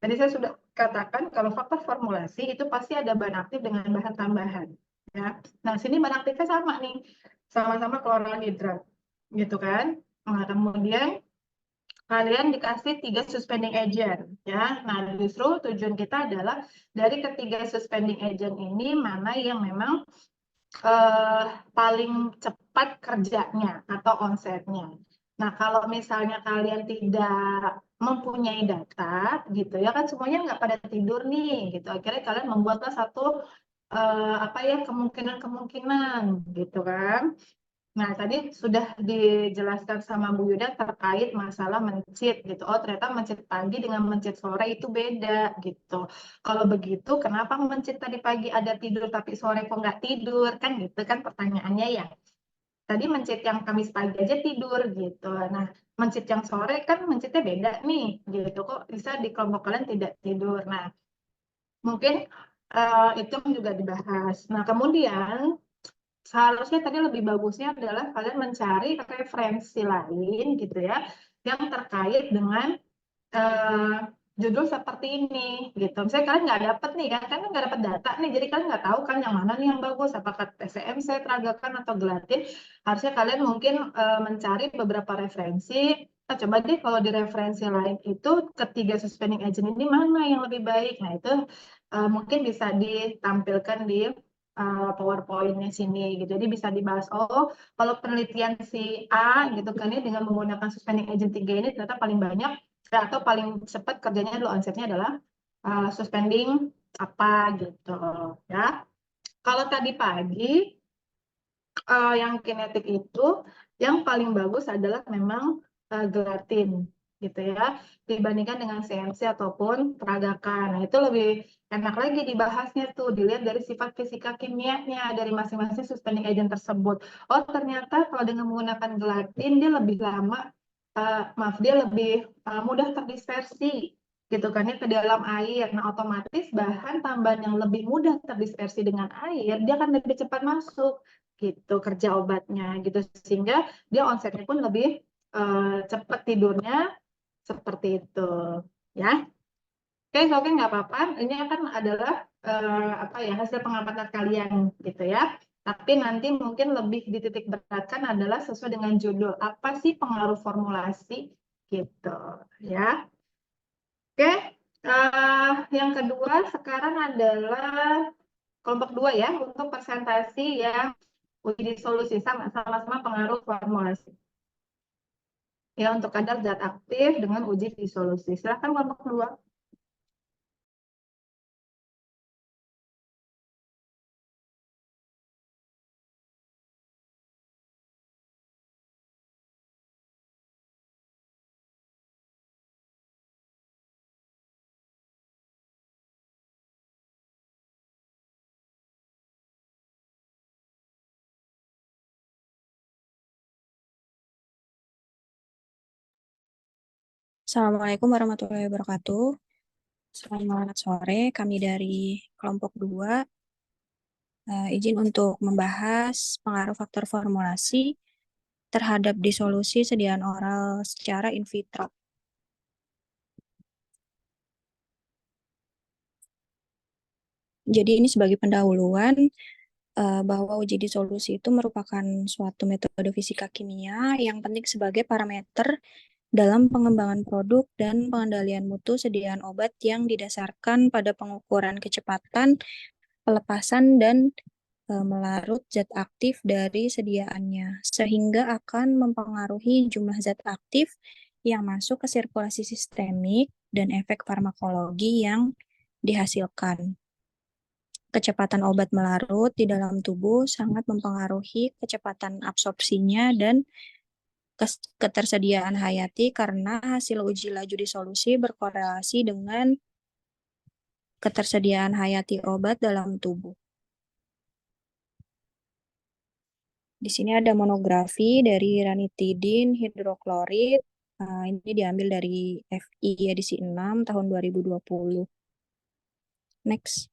Speaker 2: Tadi saya sudah katakan kalau faktor formulasi itu pasti ada bahan aktif dengan bahan tambahan ya. Nah, sini bahan aktifnya sama nih. Sama-sama kloralhidrat gitu kan. Nah, kemudian kalian dikasih 3 suspending agent ya. Nah, justru tujuan kita adalah dari ketiga suspending agent ini mana yang memang paling cepat kerjanya atau onsetnya. Nah, kalau misalnya kalian tidak mempunyai data, gitu ya kan semuanya nggak pada tidur nih, gitu. Akhirnya kalian membuatlah satu kemungkinan-kemungkinan, gitu kan. Nah, tadi sudah dijelaskan sama Bu Yuda terkait masalah mencit gitu. Oh, ternyata mencit pagi dengan mencit sore itu beda gitu. Kalau begitu, kenapa mencit tadi pagi ada tidur tapi sore kok nggak tidur? Kan gitu kan pertanyaannya ya. Tadi mencit yang Kamis pagi aja tidur gitu. Nah, mencit yang sore kan mencitnya beda nih gitu. Kok bisa di kelompok kalian tidak tidur? Nah, mungkin itu juga dibahas. Nah, kemudian seharusnya tadi lebih bagusnya adalah kalian mencari referensi lain gitu ya yang terkait dengan
Speaker 5: judul seperti ini gitu. Misalnya kalian nggak dapet nih kan, kalian nggak dapet data nih, jadi kalian nggak tahu kan yang mana nih yang bagus, apakah TCMC, Teragakan atau Gelatin. Harusnya kalian mungkin mencari beberapa referensi. Nah, coba deh kalau di referensi lain itu ketiga suspending agent ini mana yang lebih baik. Nah itu mungkin bisa ditampilkan di PowerPoint-nya sini gitu. Jadi bisa dibahas, oh kalau penelitian si A gitu kan ya dengan menggunakan suspending agent 3 ini ternyata paling banyak atau paling cepat kerjanya dulu onsetnya adalah suspending apa gitu ya. Kalau tadi pagi yang kinetik itu yang paling bagus adalah memang gelatin gitu ya dibandingkan dengan CMC ataupun peragakan. Nah, itu lebih enak lagi dibahasnya tuh dilihat dari sifat fisika kimianya dari masing-masing suspending agent tersebut. Oh, ternyata kalau dengan menggunakan gelatin dia lebih lama maaf dia lebih mudah terdispersi gitu kan ya ke dalam air. Nah, otomatis bahan tambahan yang lebih mudah terdispersi dengan air dia akan lebih cepat masuk gitu kerja obatnya gitu sehingga dia onsetnya pun lebih cepat tidurnya seperti itu ya. Oke, nggak apa-apa. Ini kan adalah apa ya hasil pengamatan kalian gitu ya. Tapi nanti mungkin lebih dititik beratkan adalah sesuai dengan judul apa sih pengaruh formulasi gitu ya. Oke, yang kedua sekarang adalah kelompok 2 ya untuk presentasi yang uji disolusi sama-sama pengaruh formulasi. Ya untuk kadar zat aktif dengan uji disolusi. Silakan kelompok 2.
Speaker 1: Assalamualaikum warahmatullahi wabarakatuh. Selamat sore, kami dari kelompok 2 izin untuk membahas pengaruh faktor formulasi terhadap disolusi sediaan oral secara in vitro. Jadi ini sebagai pendahuluan bahwa uji disolusi itu merupakan suatu metode fisika kimia yang penting sebagai parameter dalam pengembangan produk dan pengendalian mutu sediaan obat yang didasarkan pada pengukuran kecepatan, pelepasan, dan melarut zat aktif dari sediaannya, sehingga akan mempengaruhi jumlah zat aktif yang masuk ke sirkulasi sistemik dan efek farmakologi yang dihasilkan. Kecepatan obat melarut di dalam tubuh sangat mempengaruhi kecepatan absorpsinya dan ketersediaan hayati karena hasil uji laju disolusi berkorelasi dengan ketersediaan hayati obat dalam tubuh. Di sini ada monografi dari ranitidin hidroklorid. Ini diambil dari FI edisi 6 tahun 2020. Next.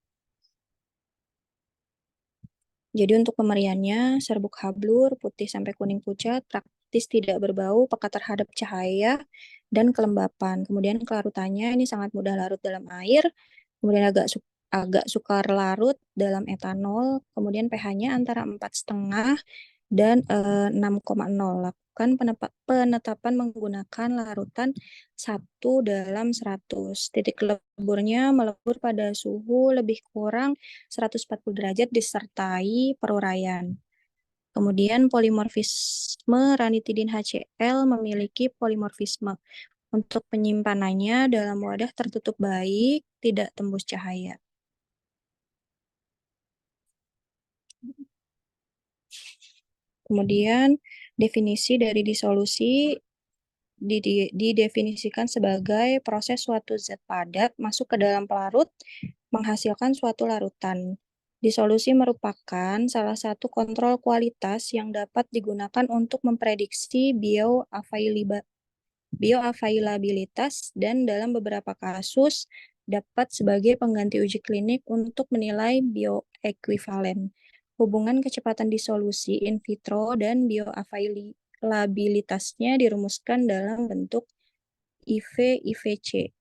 Speaker 1: Jadi untuk pemeriannya, serbuk hablur, putih sampai kuning pucat, praktis tidak berbau, peka terhadap cahaya, dan kelembapan. Kemudian kelarutannya ini sangat mudah larut dalam air, kemudian agak sukar larut dalam etanol, kemudian pH-nya antara 4,5 dan 6,0. Lakukan penetapan menggunakan larutan 1/100. Titik leburnya melebur pada suhu lebih kurang 140 derajat disertai peruraian. Kemudian polimorfisme ranitidin HCl memiliki polimorfisme. Untuk penyimpanannya dalam wadah tertutup baik, tidak tembus cahaya. Kemudian definisi dari disolusi didefinisikan sebagai proses suatu zat padat masuk ke dalam pelarut menghasilkan suatu larutan. Disolusi merupakan salah satu kontrol kualitas yang dapat digunakan untuk memprediksi bioavailabilitas dan dalam beberapa kasus dapat sebagai pengganti uji klinik untuk menilai bioekuivalen. Hubungan kecepatan disolusi in vitro dan bioavailabilitasnya dirumuskan dalam bentuk IV-IVC.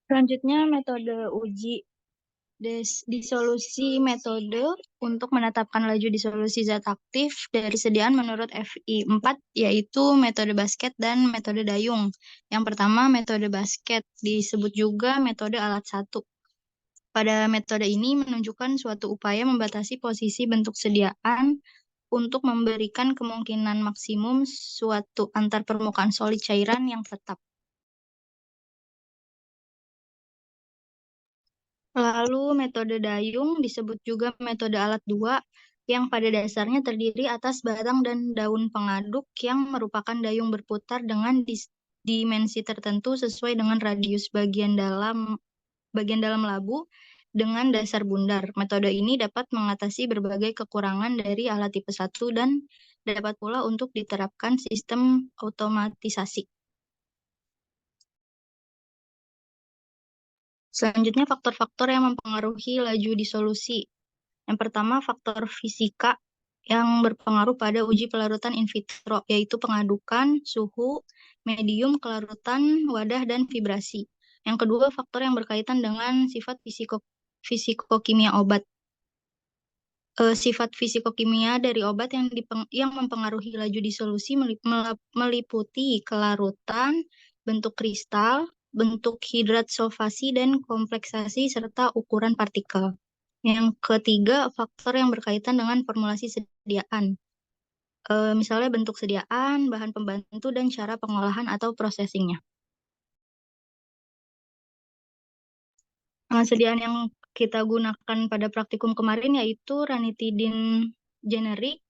Speaker 4: Selanjutnya metode uji disolusi, metode untuk menetapkan laju disolusi zat aktif dari sediaan menurut FI4, yaitu metode basket dan metode dayung. Yang pertama, metode basket, disebut juga metode alat 1. Pada metode ini menunjukkan suatu upaya membatasi posisi bentuk sediaan untuk memberikan kemungkinan maksimum suatu antar permukaan solid cairan yang tetap. Lalu metode dayung disebut juga metode alat 2 yang pada dasarnya terdiri atas batang dan daun pengaduk yang merupakan dayung berputar dengan dimensi tertentu sesuai dengan radius bagian dalam labu dengan dasar bundar. Metode ini dapat mengatasi berbagai kekurangan dari alat tipe 1 dan dapat pula untuk diterapkan sistem otomatisasi. Selanjutnya, faktor-faktor yang mempengaruhi laju disolusi. Yang pertama, faktor fisika yang berpengaruh pada uji pelarutan in vitro, yaitu pengadukan, suhu, medium, kelarutan, wadah, dan vibrasi. Yang kedua, faktor yang berkaitan dengan sifat fisikokimia obat. Sifat fisikokimia dari obat yang mempengaruhi laju disolusi meliputi kelarutan, bentuk kristal, bentuk hidrat solvasi, dan kompleksasi, serta ukuran partikel. Yang ketiga, faktor yang berkaitan dengan formulasi sediaan. Misalnya bentuk sediaan, bahan pembantu, dan cara pengolahan atau processingnya. Sediaan yang kita gunakan pada praktikum kemarin yaitu ranitidin generik,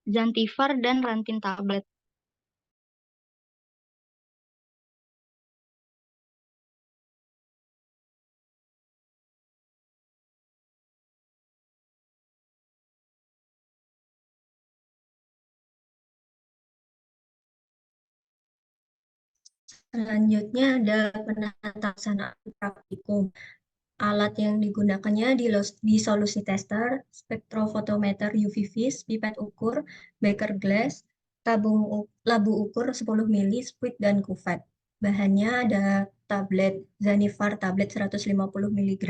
Speaker 4: Zantivar, dan Rantin tablet.
Speaker 7: Selanjutnya ada penataan praktikum. Alat yang digunakannya di solusi tester, spektrofotometer UV vis, pipet ukur, beker glass, labu ukur 10 mili, spuit, dan kuvet. Bahannya ada tablet Zantivar tablet 150 mg,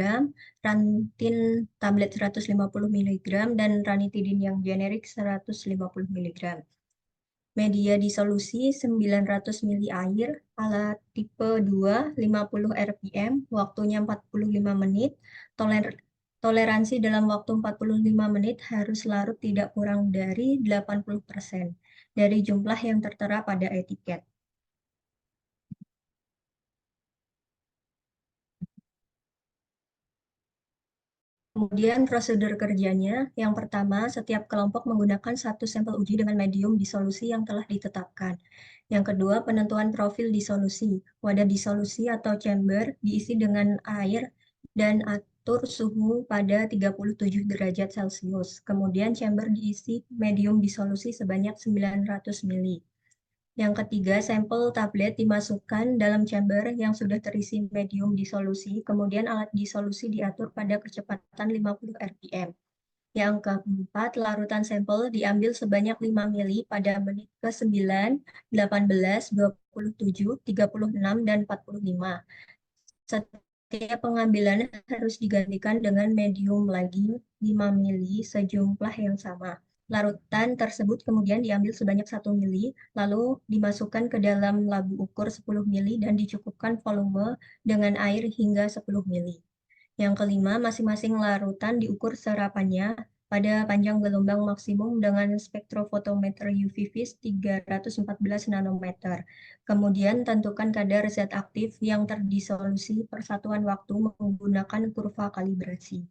Speaker 7: Rantin tablet 150 mg, dan ranitidin yang generik 150 mg. Media disolusi 900 mili air, alat tipe 2, 50 rpm, waktunya 45 menit, toleransi dalam waktu 45 menit harus larut tidak kurang dari 80% dari jumlah yang tertera pada etiket. Kemudian prosedur kerjanya, yang pertama, setiap kelompok menggunakan satu sampel uji dengan medium disolusi yang telah ditetapkan. Yang kedua, penentuan profil disolusi. Wadah disolusi atau chamber diisi dengan air dan atur suhu pada 37 derajat Celcius. Kemudian chamber diisi medium disolusi sebanyak 900 mili. Yang ketiga, sampel tablet dimasukkan dalam chamber yang sudah terisi medium disolusi, kemudian alat disolusi diatur pada kecepatan 50 rpm. Yang keempat, larutan sampel diambil sebanyak 5 mili pada menit ke-9, 18, 27, 36, dan 45. Setiap pengambilan harus digantikan dengan medium lagi 5 mili sejumlah yang sama. Larutan tersebut kemudian diambil sebanyak 1 mili, lalu dimasukkan ke dalam labu ukur 10 mili dan dicukupkan volume dengan air hingga 10 mili. Yang kelima, masing-masing larutan diukur serapannya pada panjang gelombang maksimum dengan spektrofotometer UV vis 314 nanometer. Kemudian tentukan kadar zat aktif yang terdisolusi per satuan waktu menggunakan kurva kalibrasi.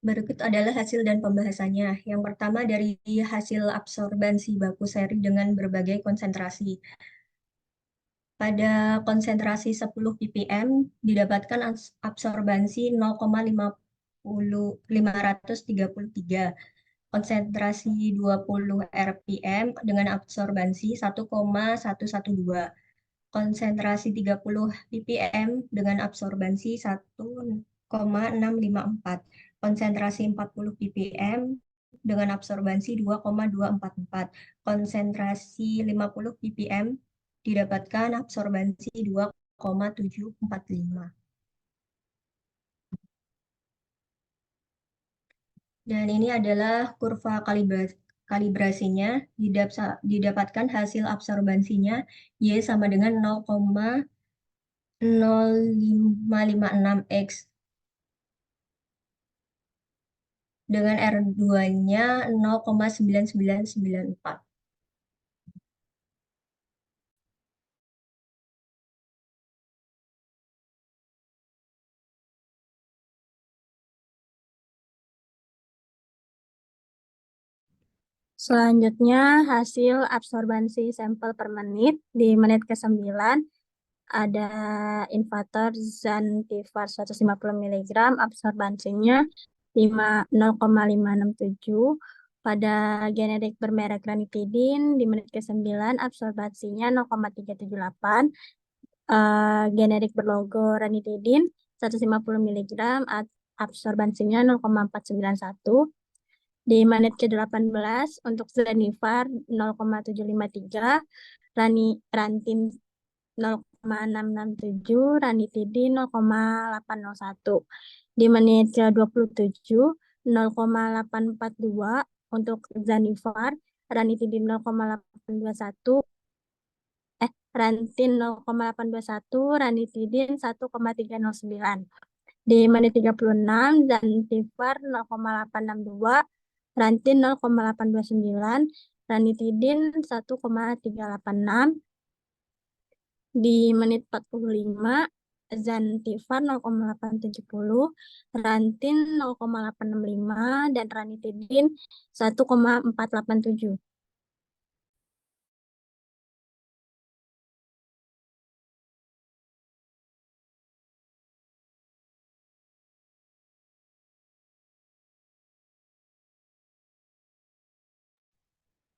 Speaker 7: Berikut adalah hasil dan pembahasannya. Yang pertama dari hasil absorbansi baku seri dengan berbagai konsentrasi. Pada konsentrasi 10 ppm didapatkan absorbansi 0,533. Konsentrasi 20 rpm dengan absorbansi 1,112. Konsentrasi 30 ppm dengan absorbansi 1,654. konsentrasi 40 ppm dengan absorbansi 2,244. Konsentrasi 50 ppm didapatkan absorbansi 2,745. Dan ini adalah kurva kalibrasinya, didapatkan hasil absorbansinya Y sama dengan 0,0556 X dengan R2-nya 0,9994.
Speaker 9: Selanjutnya, hasil absorbansi sampel per menit di menit ke-9 ada invator Zantivar 150 mg, absorbansinya 0,567. Pada generik bermerek ranitidin di menit ke-9 absorbansinya 0,378. Generik berlogo ranitidin 150 mg, absorbansinya 0,491. Di menit ke-18 untuk Zanivar 0,753, Rantin 0,667, Ranitidin 0,801. Di menit ke-27 0,842 untuk Zanivar, Ranitidin 0,821, Rantin 0,821, Ranitidin 1,309. Di menit 36 Zanivar 0,862, Rantin 0,829, Ranitidin 1,386. Di menit 45, Zantivar 0,870, Rantin 0,865, dan Ranitidin 1,487.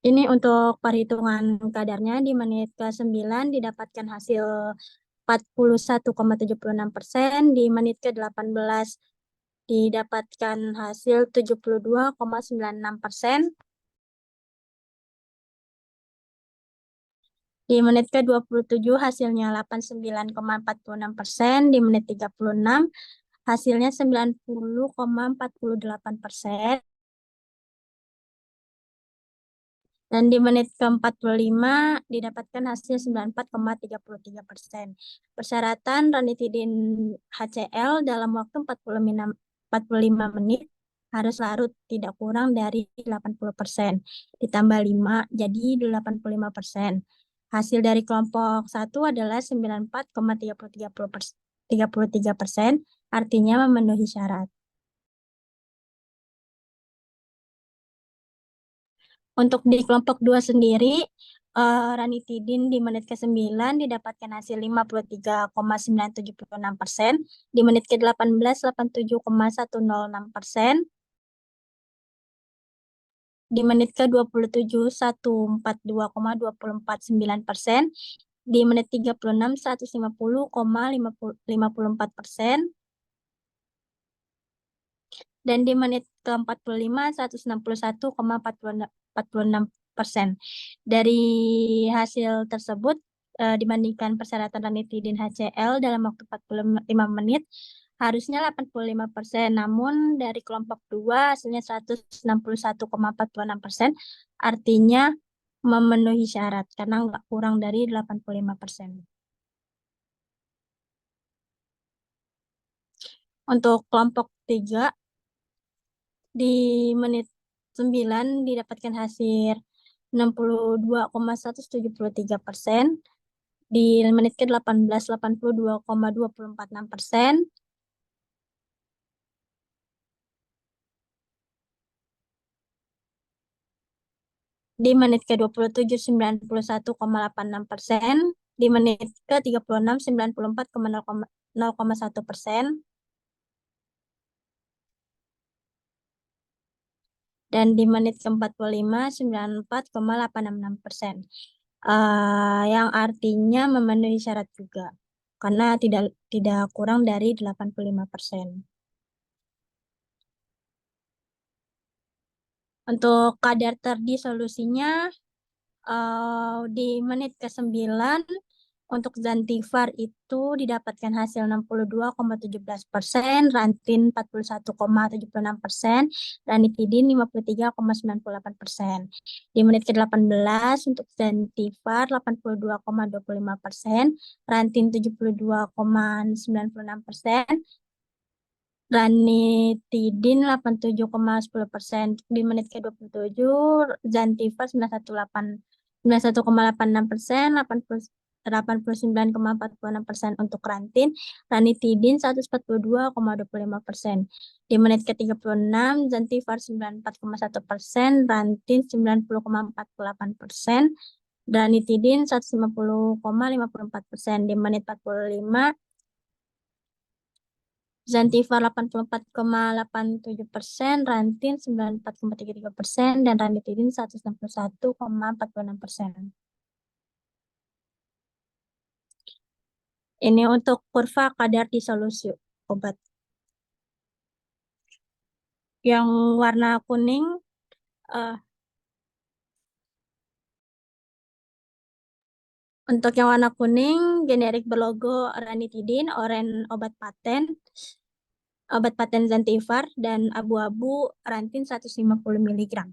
Speaker 9: Ini untuk perhitungan kadarnya di menit ke-9 didapatkan hasil 41,76%, di menit ke-18 didapatkan hasil 72,96%, di menit ke-27 hasilnya 89,46%, di menit 36 hasilnya 90,48%, dan di menit ke-45 didapatkan hasil 94,33%. Persyaratan ranitidin HCl dalam waktu 45 menit harus larut tidak kurang dari 80%, ditambah 5 jadi 85%. Hasil dari kelompok 1 adalah 94,33%, artinya memenuhi syarat. Untuk di kelompok 2 sendiri, ranitidin di menit ke-9 didapatkan hasil 53,976%, di menit ke-18 87,106%, di menit ke-27 142,249%, di menit 36 150,54%, dan di menit ke-45 161,46%. Dari hasil tersebut dibandingkan persyaratan ranitidin HCl dalam waktu 45 menit harusnya 85%, namun dari kelompok 2 hasilnya 161,46%, artinya memenuhi syarat karena nggak kurang dari 85%. Untuk kelompok 3 di menit 9 didapatkan hasil 62,173%, di menit ke-18 82,246%, di menit ke-27 91,86%, di menit ke-36 94,0,1%, dan di menit ke-45 94,866%. Yang artinya memenuhi syarat juga karena tidak kurang dari 85%. Untuk kadar terdisolusinya di menit ke-9 untuk Zantivar itu didapatkan hasil 62,17%, Rantin 41,76%, Ranitidin 53,98%. Di menit ke-18 untuk Zantivar 82,25%, Rantin 72,96%, Ranitidin 87,10%. Di menit ke-27 Zantivar 91,86%, 89,46% untuk Rantin, Ranitidin 142,25%. Di menit ke-36 Zantivar 94,1%, Rantin 90,48%, Ranitidin 150,54%. Di menit 45 Zantivar 84,87%, Rantin 94,33%, dan Ranitidin 161,46%. Ini untuk kurva kadar disolusi obat. Yang warna kuning untuk yang warna kuning generik berlogo Ranitidin, oranye obat paten Zantivar, dan abu-abu Rantin 150 mg.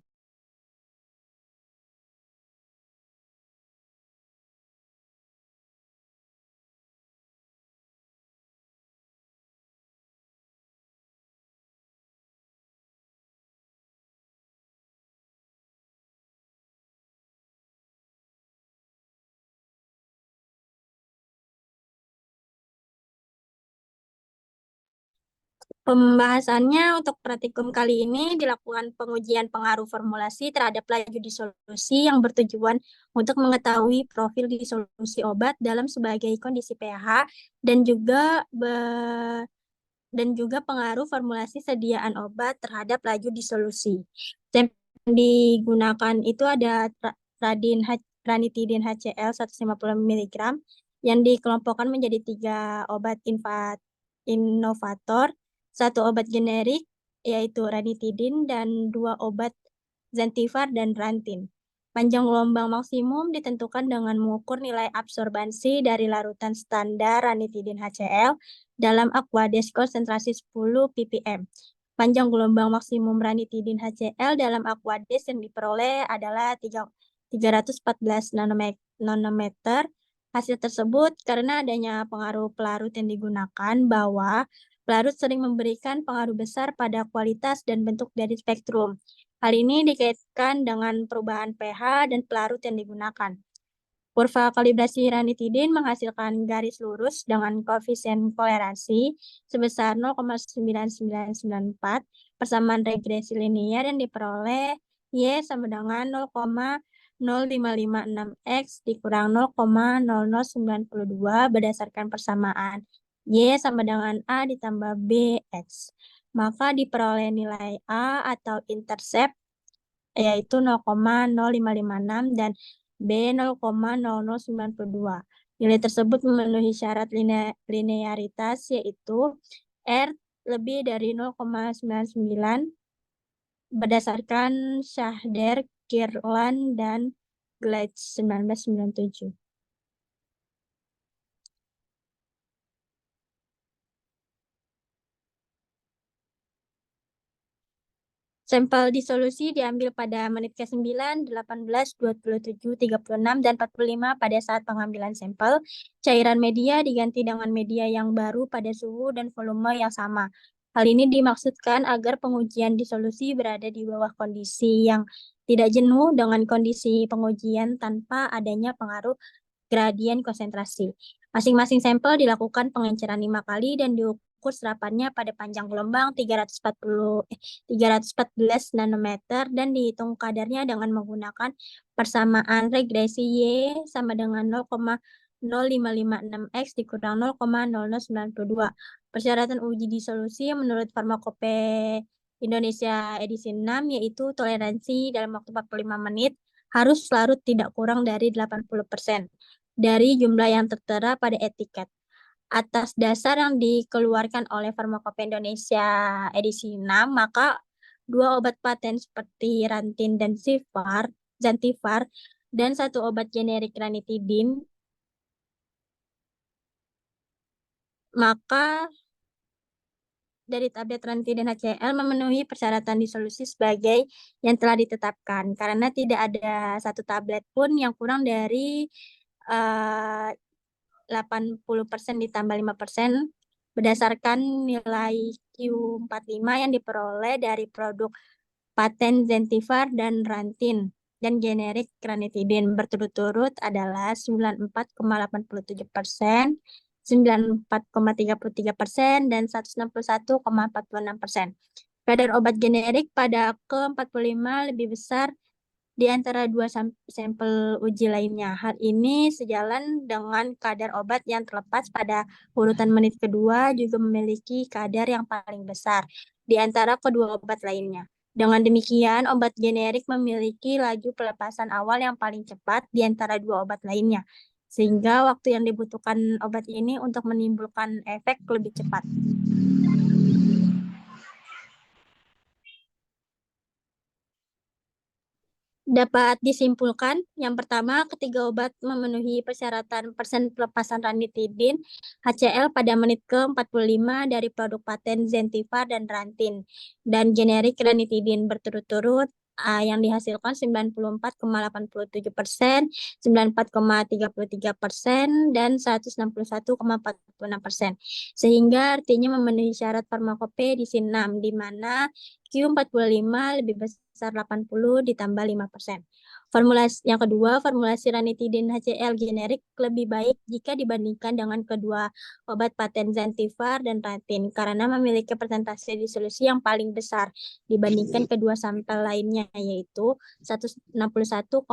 Speaker 9: Pembahasannya untuk praktikum kali ini dilakukan pengujian pengaruh formulasi terhadap laju disolusi yang bertujuan untuk mengetahui profil disolusi obat dalam sebagai kondisi pH dan juga pengaruh formulasi sediaan obat terhadap laju disolusi. Sampel yang digunakan itu ada Ranitidin HCl 150 mg yang dikelompokkan menjadi 3 obat inovator, 1 obat generik yaitu Ranitidin, dan 2 obat Zantivar dan Rantin. Panjang gelombang maksimum ditentukan dengan mengukur nilai absorbansi dari larutan standar Ranitidin HCl dalam Aquades konsentrasi 10 ppm. Panjang gelombang maksimum Ranitidin HCl dalam Aquades yang diperoleh adalah 314 nanometer. Hasil tersebut karena adanya pengaruh pelarut yang digunakan, bahwa pelarut sering memberikan pengaruh besar pada kualitas dan bentuk dari spektrum. Hal ini dikaitkan dengan perubahan pH dan pelarut yang digunakan. Kurva kalibrasi Ranitidin menghasilkan garis lurus dengan koefisien kolerasi sebesar 0,9994, persamaan regresi linear yang diperoleh Y sama dengan 0,0556X dikurang 0,0092 berdasarkan persamaan Y sama dengan A ditambah BX. Maka diperoleh nilai A atau intercept yaitu 0,0556 dan B 0,0092. Nilai tersebut memenuhi syarat linearitas yaitu R lebih dari 0,99 berdasarkan Shahder, Kirwan, dan Gleitch 1997. Sampel disolusi diambil pada menit ke-9, 18, 27, 36, dan 45 pada saat pengambilan sampel. Cairan media diganti dengan media yang baru pada suhu dan volume yang sama. Hal ini dimaksudkan agar pengujian disolusi berada di bawah kondisi yang tidak jenuh dengan kondisi pengujian tanpa adanya pengaruh gradien konsentrasi. Masing-masing sampel dilakukan pengenceran 5 kali dan diukur serapannya pada panjang gelombang 314 nanometer dan dihitung kadarnya dengan menggunakan persamaan regresi Y sama dengan 0,0556X dikurang 0,0092. Persyaratan uji disolusi menurut Farmakope Indonesia edisi 6 yaitu toleransi dalam waktu 45 menit harus larut tidak kurang dari 80% dari jumlah yang tertera pada etiket. Atas dasar yang dikeluarkan oleh Farmakope Indonesia edisi 6, maka 2 obat paten seperti Rantin dan Zantivar, dan 1 obat generik ranitidin, maka dari tablet Rantin dan HCl memenuhi persyaratan disolusi sebagai yang telah ditetapkan, karena tidak ada 1 tablet pun yang kurang dari 80% ditambah 5% berdasarkan nilai Q45 yang diperoleh dari produk paten Zentivar dan Rantin dan generik ranitidin berturut-turut adalah 94,87%, 94,33%, dan 161,46%. Kadar obat generik pada ke-45 lebih besar di antara 2 sampel uji lainnya. Hal ini sejalan dengan kadar obat yang terlepas pada urutan menit kedua juga memiliki kadar yang paling besar di antara kedua obat lainnya. Dengan demikian, obat generik memiliki laju pelepasan awal yang paling cepat di antara 2 obat lainnya, sehingga waktu yang dibutuhkan obat ini untuk menimbulkan efek lebih cepat. Dapat disimpulkan, yang pertama, ketiga obat memenuhi persyaratan persen pelepasan ranitidin HCl pada menit ke-45 dari produk paten Zentivar dan Rantin, dan generik ranitidin berturut-turut yang dihasilkan 94,87%, 94,33%, dan 161,46%. Sehingga artinya memenuhi syarat farmakope di SIN 6, di mana Q45 lebih besar 80 ditambah 5%. Yang kedua, formulasi ranitidin HCl generik lebih baik jika dibandingkan dengan kedua obat paten Zentivar dan Rantin karena memiliki persentase disolusi yang paling besar dibandingkan kedua sampel lainnya, yaitu 161,46%.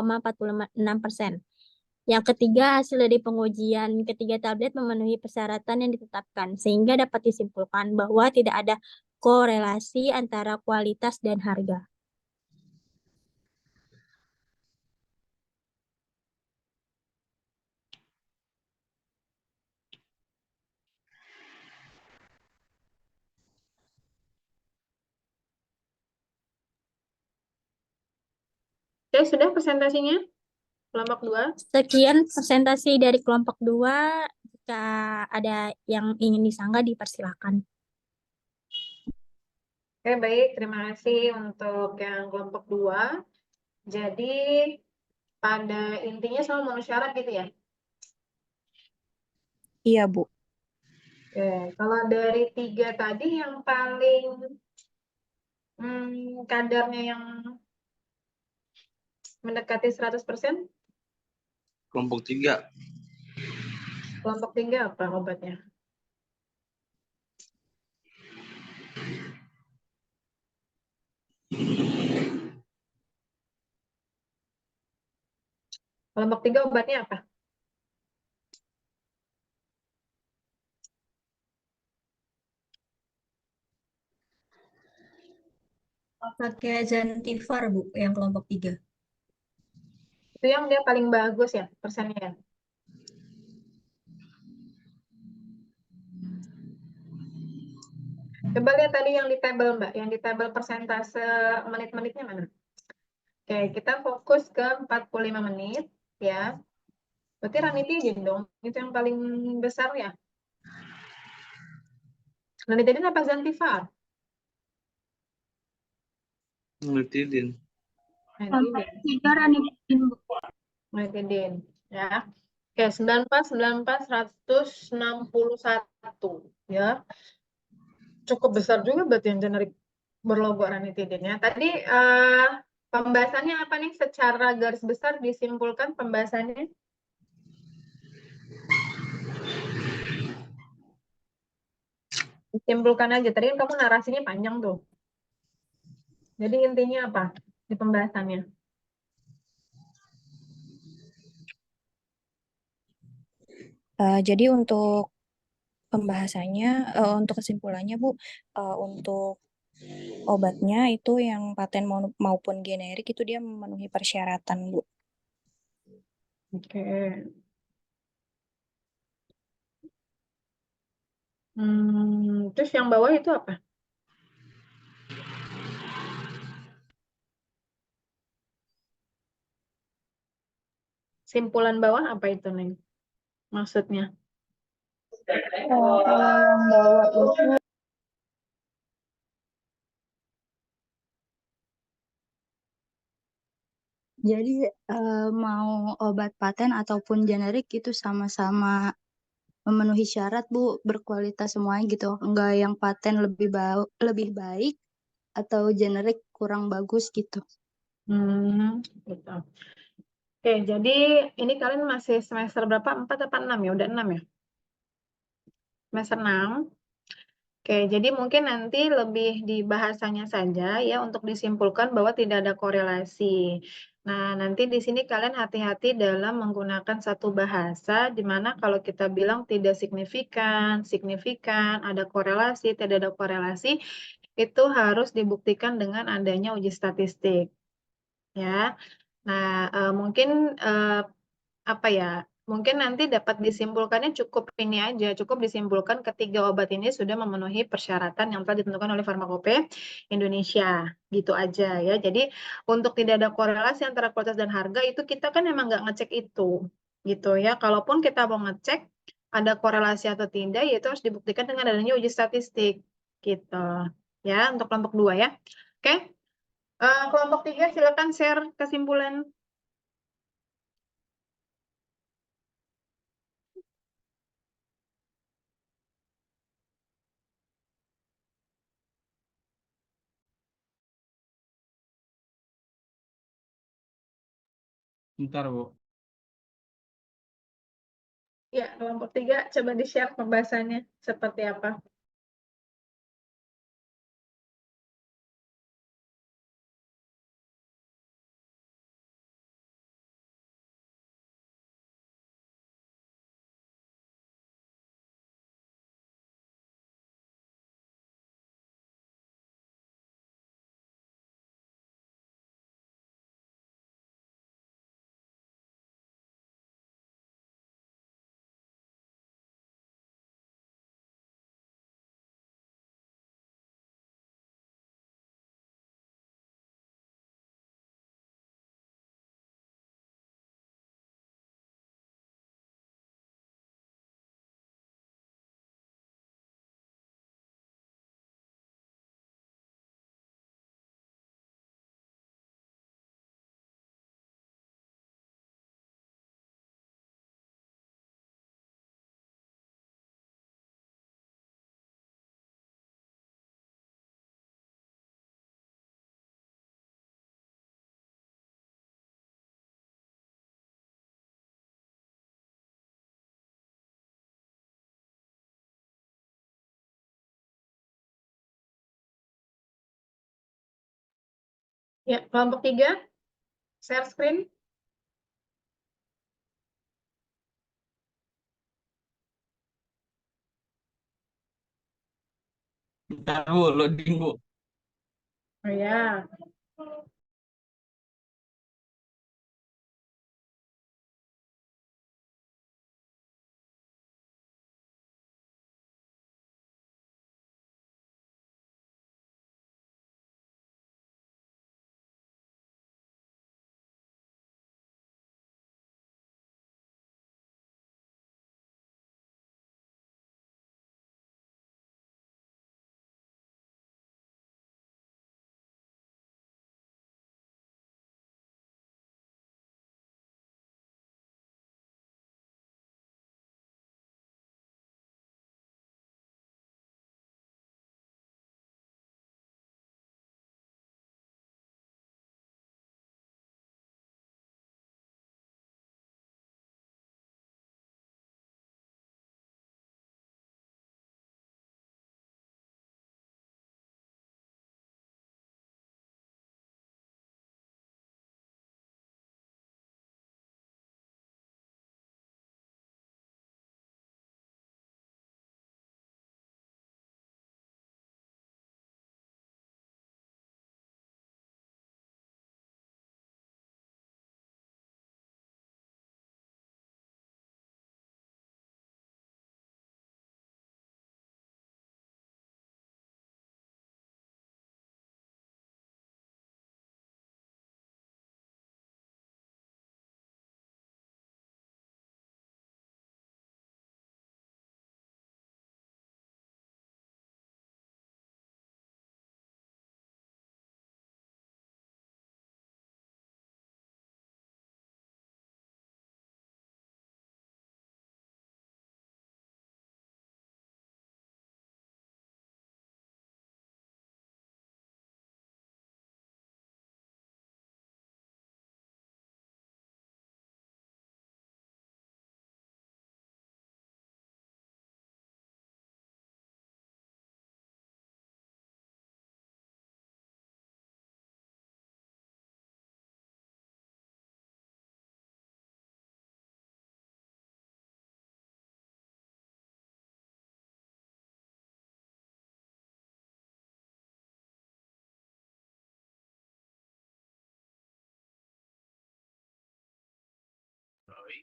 Speaker 9: Yang ketiga, hasil dari pengujian ketiga tablet memenuhi persyaratan yang ditetapkan, sehingga dapat disimpulkan bahwa tidak ada korelasi antara kualitas dan harga.
Speaker 5: Oke, sudah presentasinya? Kelompok 2.
Speaker 9: Sekian presentasi dari kelompok 2. Jika ada yang ingin disanggah, dipersilakan.
Speaker 5: Oke, baik. Terima kasih untuk yang kelompok 2. Jadi, pada intinya semua memenuhi syarat gitu ya?
Speaker 1: Iya, Bu.
Speaker 5: Oke, kalau dari 3 tadi yang paling kadarnya yang mendekati 100%?
Speaker 10: Kelompok 3.
Speaker 5: Kelompok 3 apa obatnya? Kelompok 3 obatnya apa?
Speaker 7: Pakai Zentivar, Bu, yang kelompok 3.
Speaker 5: Itu yang dia paling bagus ya persennya ya? Coba lihat tadi yang di tabel Mbak, yang di tabel persentase menit-menitnya mana? Oke, kita fokus ke 45 menit ya. Berarti ranitidin dong, itu yang paling besar ya. Ranitidin apa Zantivar?
Speaker 10: Ranitidin.
Speaker 6: Sampai 3 ranitidin, Bu.
Speaker 5: Ranitidin ya. Oke, 94, 161 ya. Cukup besar juga berarti yang generik berlogo ranitidin ya. Tadi pembahasannya apa nih secara garis besar disimpulkan pembahasannya? Simpulkan aja. Tadi kan kamu narasinya panjang tuh. Jadi intinya apa di pembahasannya?
Speaker 1: Jadi untuk pembahasannya, untuk kesimpulannya, Bu, untuk obatnya itu yang paten maupun generik itu dia memenuhi persyaratan, Bu.
Speaker 5: Oke. Terus yang bawah itu apa? Simpulan bawah apa itu, Neng? Maksudnya?
Speaker 6: Kalau yang bawah itu
Speaker 11: Jadi mau obat paten ataupun generik itu sama-sama memenuhi syarat Bu, berkualitas semuanya gitu. Enggak yang paten lebih baik atau generik kurang bagus gitu.
Speaker 5: Gitu. Oke, jadi ini kalian masih semester berapa? 4 apa 6 ya? Udah 6 ya? Semester 6. Oke, jadi mungkin nanti lebih di bahasanya saja ya untuk disimpulkan bahwa tidak ada korelasi. Nah, nanti di sini kalian hati-hati dalam menggunakan satu bahasa di mana kalau kita bilang tidak signifikan, signifikan, ada korelasi, tidak ada korelasi, itu harus dibuktikan dengan adanya uji statistik. Ya. Nah, mungkin apa ya? Mungkin nanti dapat disimpulkannya cukup ini aja, cukup disimpulkan ketiga obat ini sudah memenuhi persyaratan yang telah ditentukan oleh Farmakope Indonesia, gitu aja ya. Jadi untuk tidak ada korelasi antara kualitas dan harga itu kita kan emang nggak ngecek itu, gitu ya. Kalaupun kita mau ngecek ada korelasi atau tidak, ya itu harus dibuktikan dengan adanya uji statistik, gitu ya. Untuk kelompok 2 ya, oke. Kelompok 3 silakan share kesimpulan.
Speaker 10: Bentar, Bu.
Speaker 5: Ya, kelompok 3 coba di-share pembahasannya seperti apa. Ya, kelompok 3 share screen.
Speaker 10: Bentar, Bu. Loading, Bu.
Speaker 5: Oh ya.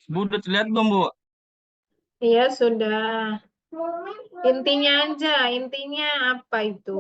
Speaker 10: Bu, udah terlihat belum, Bu?
Speaker 5: Iya, sudah. Intinya aja, intinya apa itu?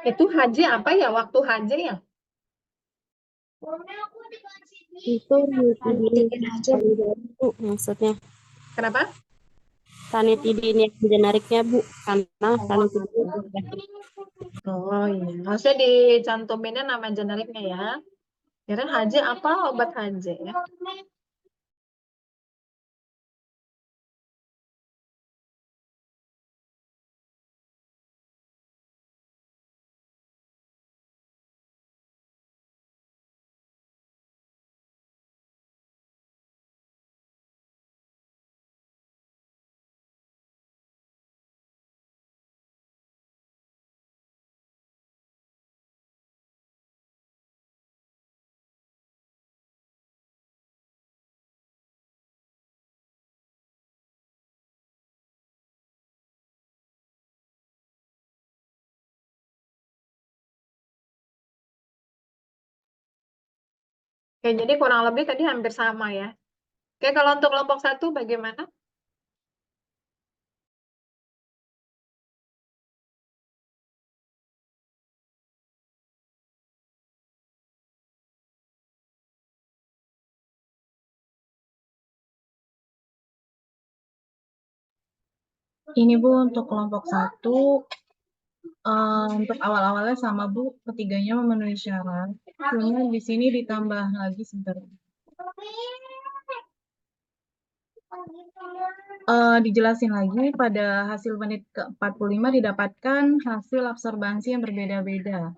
Speaker 5: Itu haji apa ya? Waktu haji ya?
Speaker 12: Itu
Speaker 3: Nitidin aja, Bu.
Speaker 12: Bu, maksudnya
Speaker 5: Kenapa?
Speaker 12: ranitidin yang generiknya Bu, karena ranitidin
Speaker 5: Oh iya, harusnya dicantuminnya nama generiknya ya. Kira haji apa obat haji ya? Oke, jadi kurang lebih tadi hampir sama ya. Oke, kalau untuk kelompok 1 bagaimana?
Speaker 2: Ini Bu untuk kelompok 1 untuk awal-awalnya sama Bu, ketiganya memenuhi syarat. Cuma di sini ditambah lagi sebentar. Dijelasin lagi pada hasil menit ke-45 didapatkan hasil absorbansi yang berbeda-beda.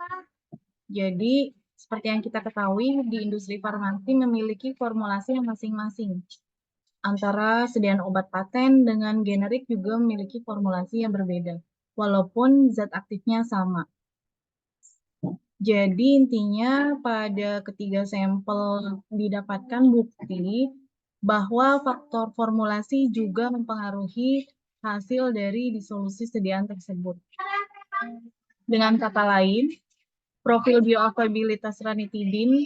Speaker 2: Jadi seperti yang kita ketahui di industri farmasi memiliki formulasi yang masing-masing. Antara sediaan obat paten dengan generik juga memiliki formulasi yang berbeda, walaupun zat aktifnya sama. Jadi intinya pada ketiga sampel didapatkan bukti bahwa faktor formulasi juga mempengaruhi hasil dari disolusi sediaan tersebut. Dengan kata lain, profil bioavailabilitas ranitidin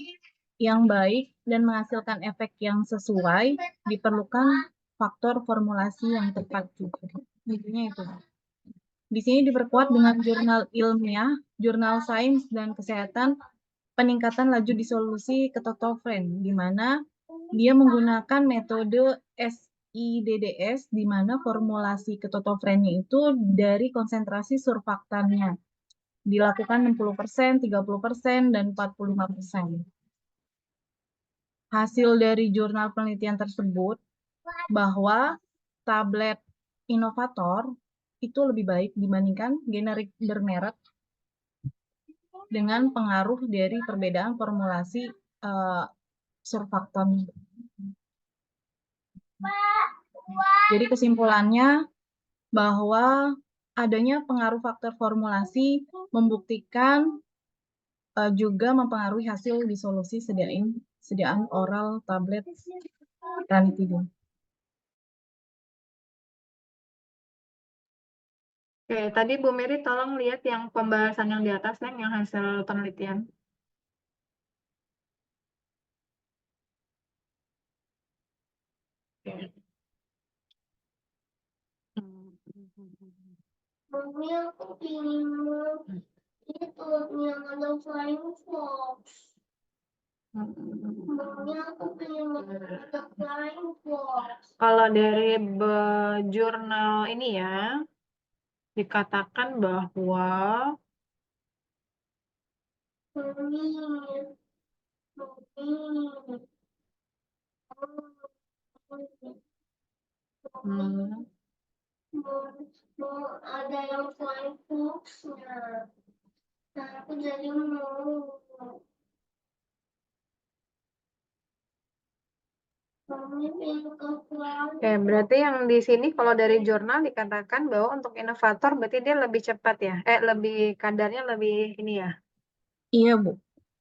Speaker 2: yang baik dan menghasilkan efek yang sesuai diperlukan faktor formulasi yang tepat juga. Intinya itu. Di sini diperkuat dengan jurnal ilmiah, jurnal sains dan kesehatan, peningkatan laju disolusi ketotofren, di mana dia menggunakan metode SIDDS, di mana formulasi ketotofrennya itu dari konsentrasi surfaktannya. Dilakukan 60%, 30%, dan 45%. Hasil dari jurnal penelitian tersebut bahwa tablet inovator itu lebih baik dibandingkan generik bermerek dengan pengaruh dari perbedaan formulasi surfaktan. Jadi kesimpulannya bahwa adanya pengaruh faktor formulasi membuktikan juga mempengaruhi hasil disolusi sediaan oral tablet ranitidin.
Speaker 5: Oke, tadi Bu Mary tolong lihat yang pembahasan yang di atas, Neng, yang hasil penelitian. Oke.
Speaker 13: Mami, aku ingin itu yang ada flying fox. Mami, aku ingin ada flying fox.
Speaker 5: Kalau dari jurnal ini ya, dikatakan bahwa
Speaker 13: Mami, mau ada yang flying fox-nya. Nah, aku jadi mau. Mami pengen ke flying.
Speaker 5: Oke, berarti yang di sini kalau dari jurnal dikatakan bahwa untuk inovator berarti dia lebih cepat ya, lebih kadarnya lebih ini ya.
Speaker 2: Iya, Bu.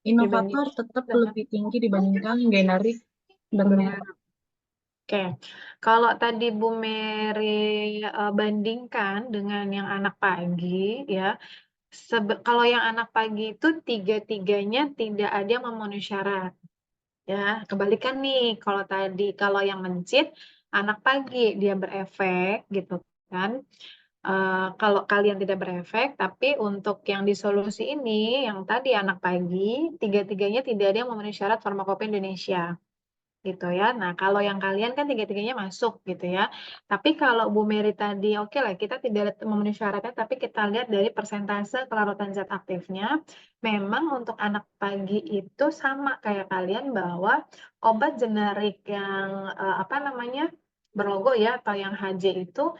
Speaker 2: Inovator
Speaker 5: Dibanding
Speaker 2: tetap
Speaker 5: dengan
Speaker 2: lebih tinggi dibandingkan generik dan
Speaker 5: generik. Oke, kalau tadi Bu Mary bandingkan dengan yang anak pagi ya, kalau yang anak pagi itu tiga-tiganya tidak ada yang memenuhi syarat. Ya, kebalikan nih, kalau yang mencit anak pagi dia berefek gitu kan. Kalau kalian tidak berefek, tapi untuk yang disolusi ini, yang tadi anak pagi, tiga-tiganya tidak ada yang memenuhi syarat Farmakopeia Indonesia. Gitu ya. Nah, kalau yang kalian kan tiga-tiganya masuk gitu ya. Tapi kalau Bu Mary tadi, oke lah, kita tidak memenuhi syaratnya, tapi kita lihat dari persentase kelarutan zat aktifnya, memang untuk anak pagi itu sama kayak kalian bahwa obat generik yang berlogo ya atau yang HJ itu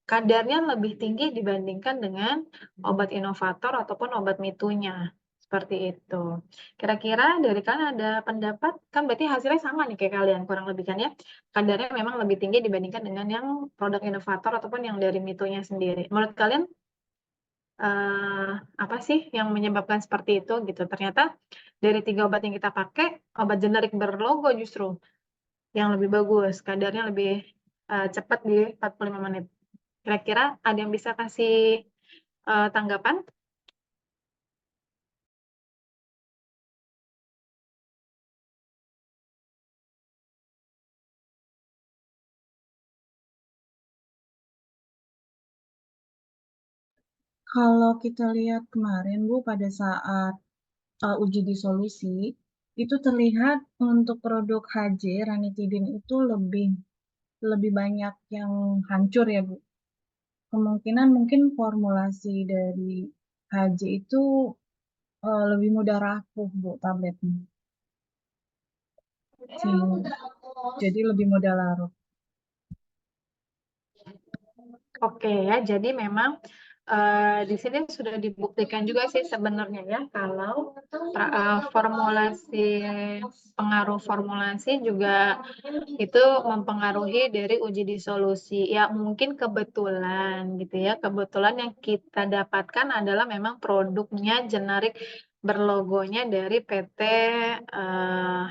Speaker 5: kadarnya lebih tinggi dibandingkan dengan obat inovator ataupun obat mitunya. Seperti itu. Kira-kira dari kalian ada pendapat? Kan berarti hasilnya sama nih kayak kalian, kurang lebih kan ya. Kadarnya memang lebih tinggi dibandingkan dengan yang produk inovator ataupun yang dari mitunya sendiri. Menurut kalian apa sih yang menyebabkan seperti itu gitu? Ternyata dari 3 obat yang kita pakai, obat generik berlogo justru yang lebih bagus, kadarnya lebih cepat di 45 menit. Kira-kira ada yang bisa kasih tanggapan?
Speaker 2: Kalau kita lihat kemarin, Bu, pada saat uji disolusi, itu terlihat untuk produk HJ, ranitidin itu lebih banyak yang hancur ya, Bu. Kemungkinan mungkin formulasi dari HJ itu lebih mudah rapuh, Bu, tabletnya. Jadi lebih mudah larut.
Speaker 5: Oke ya, jadi memang di sini sudah dibuktikan juga sih sebenarnya ya kalau pengaruh formulasi juga itu mempengaruhi dari uji disolusi. Ya mungkin kebetulan gitu ya, kebetulan yang kita dapatkan adalah memang produknya generik berlogonya dari PT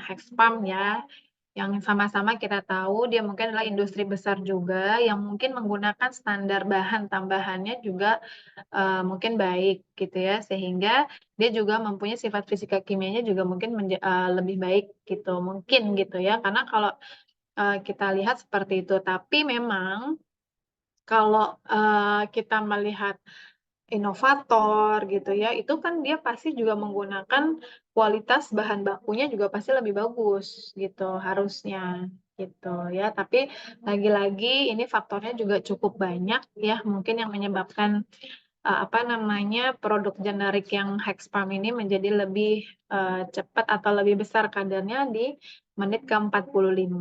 Speaker 5: Hexpam ya, yang sama-sama kita tahu dia mungkin adalah industri besar juga yang mungkin menggunakan standar bahan tambahannya juga mungkin baik gitu ya, sehingga dia juga mempunyai sifat fisika kimianya juga mungkin lebih baik gitu mungkin gitu ya, karena kalau kita lihat seperti itu. Tapi memang kalau kita melihat inovator gitu ya, itu kan dia pasti juga menggunakan kualitas bahan bakunya juga pasti lebih bagus gitu harusnya gitu ya. Tapi lagi-lagi ini faktornya juga cukup banyak ya, mungkin yang menyebabkan produk generik yang Hexpam ini menjadi lebih cepat atau lebih besar kadarnya di menit ke-45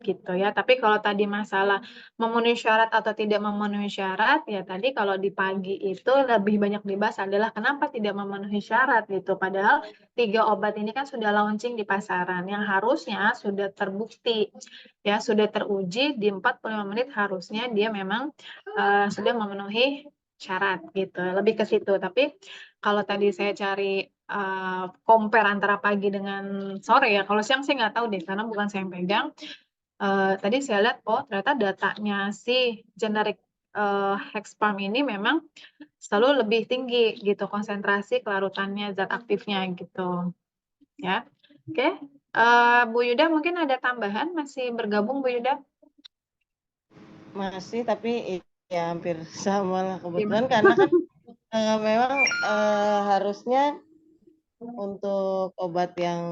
Speaker 5: gitu ya. Tapi kalau tadi masalah memenuhi syarat atau tidak memenuhi syarat, ya tadi kalau di pagi itu lebih banyak dibahas adalah kenapa tidak memenuhi syarat gitu. Padahal 3 obat ini kan sudah launching di pasaran yang harusnya sudah terbukti ya, sudah teruji di 45 menit harusnya dia memang sudah memenuhi syarat gitu. Lebih ke situ. Tapi kalau tadi saya cari compare antara pagi dengan sore ya. Kalau siang saya nggak tahu deh karena bukan saya yang pegang. Tadi saya lihat ternyata datanya si generic Hexpalm ini memang selalu lebih tinggi gitu konsentrasi kelarutannya zat aktifnya gitu ya. Oke. Bu Yuda mungkin ada tambahan, masih bergabung Bu Yuda?
Speaker 8: Masih, tapi ya hampir sama lah kebetulan karena kan memang harusnya untuk obat yang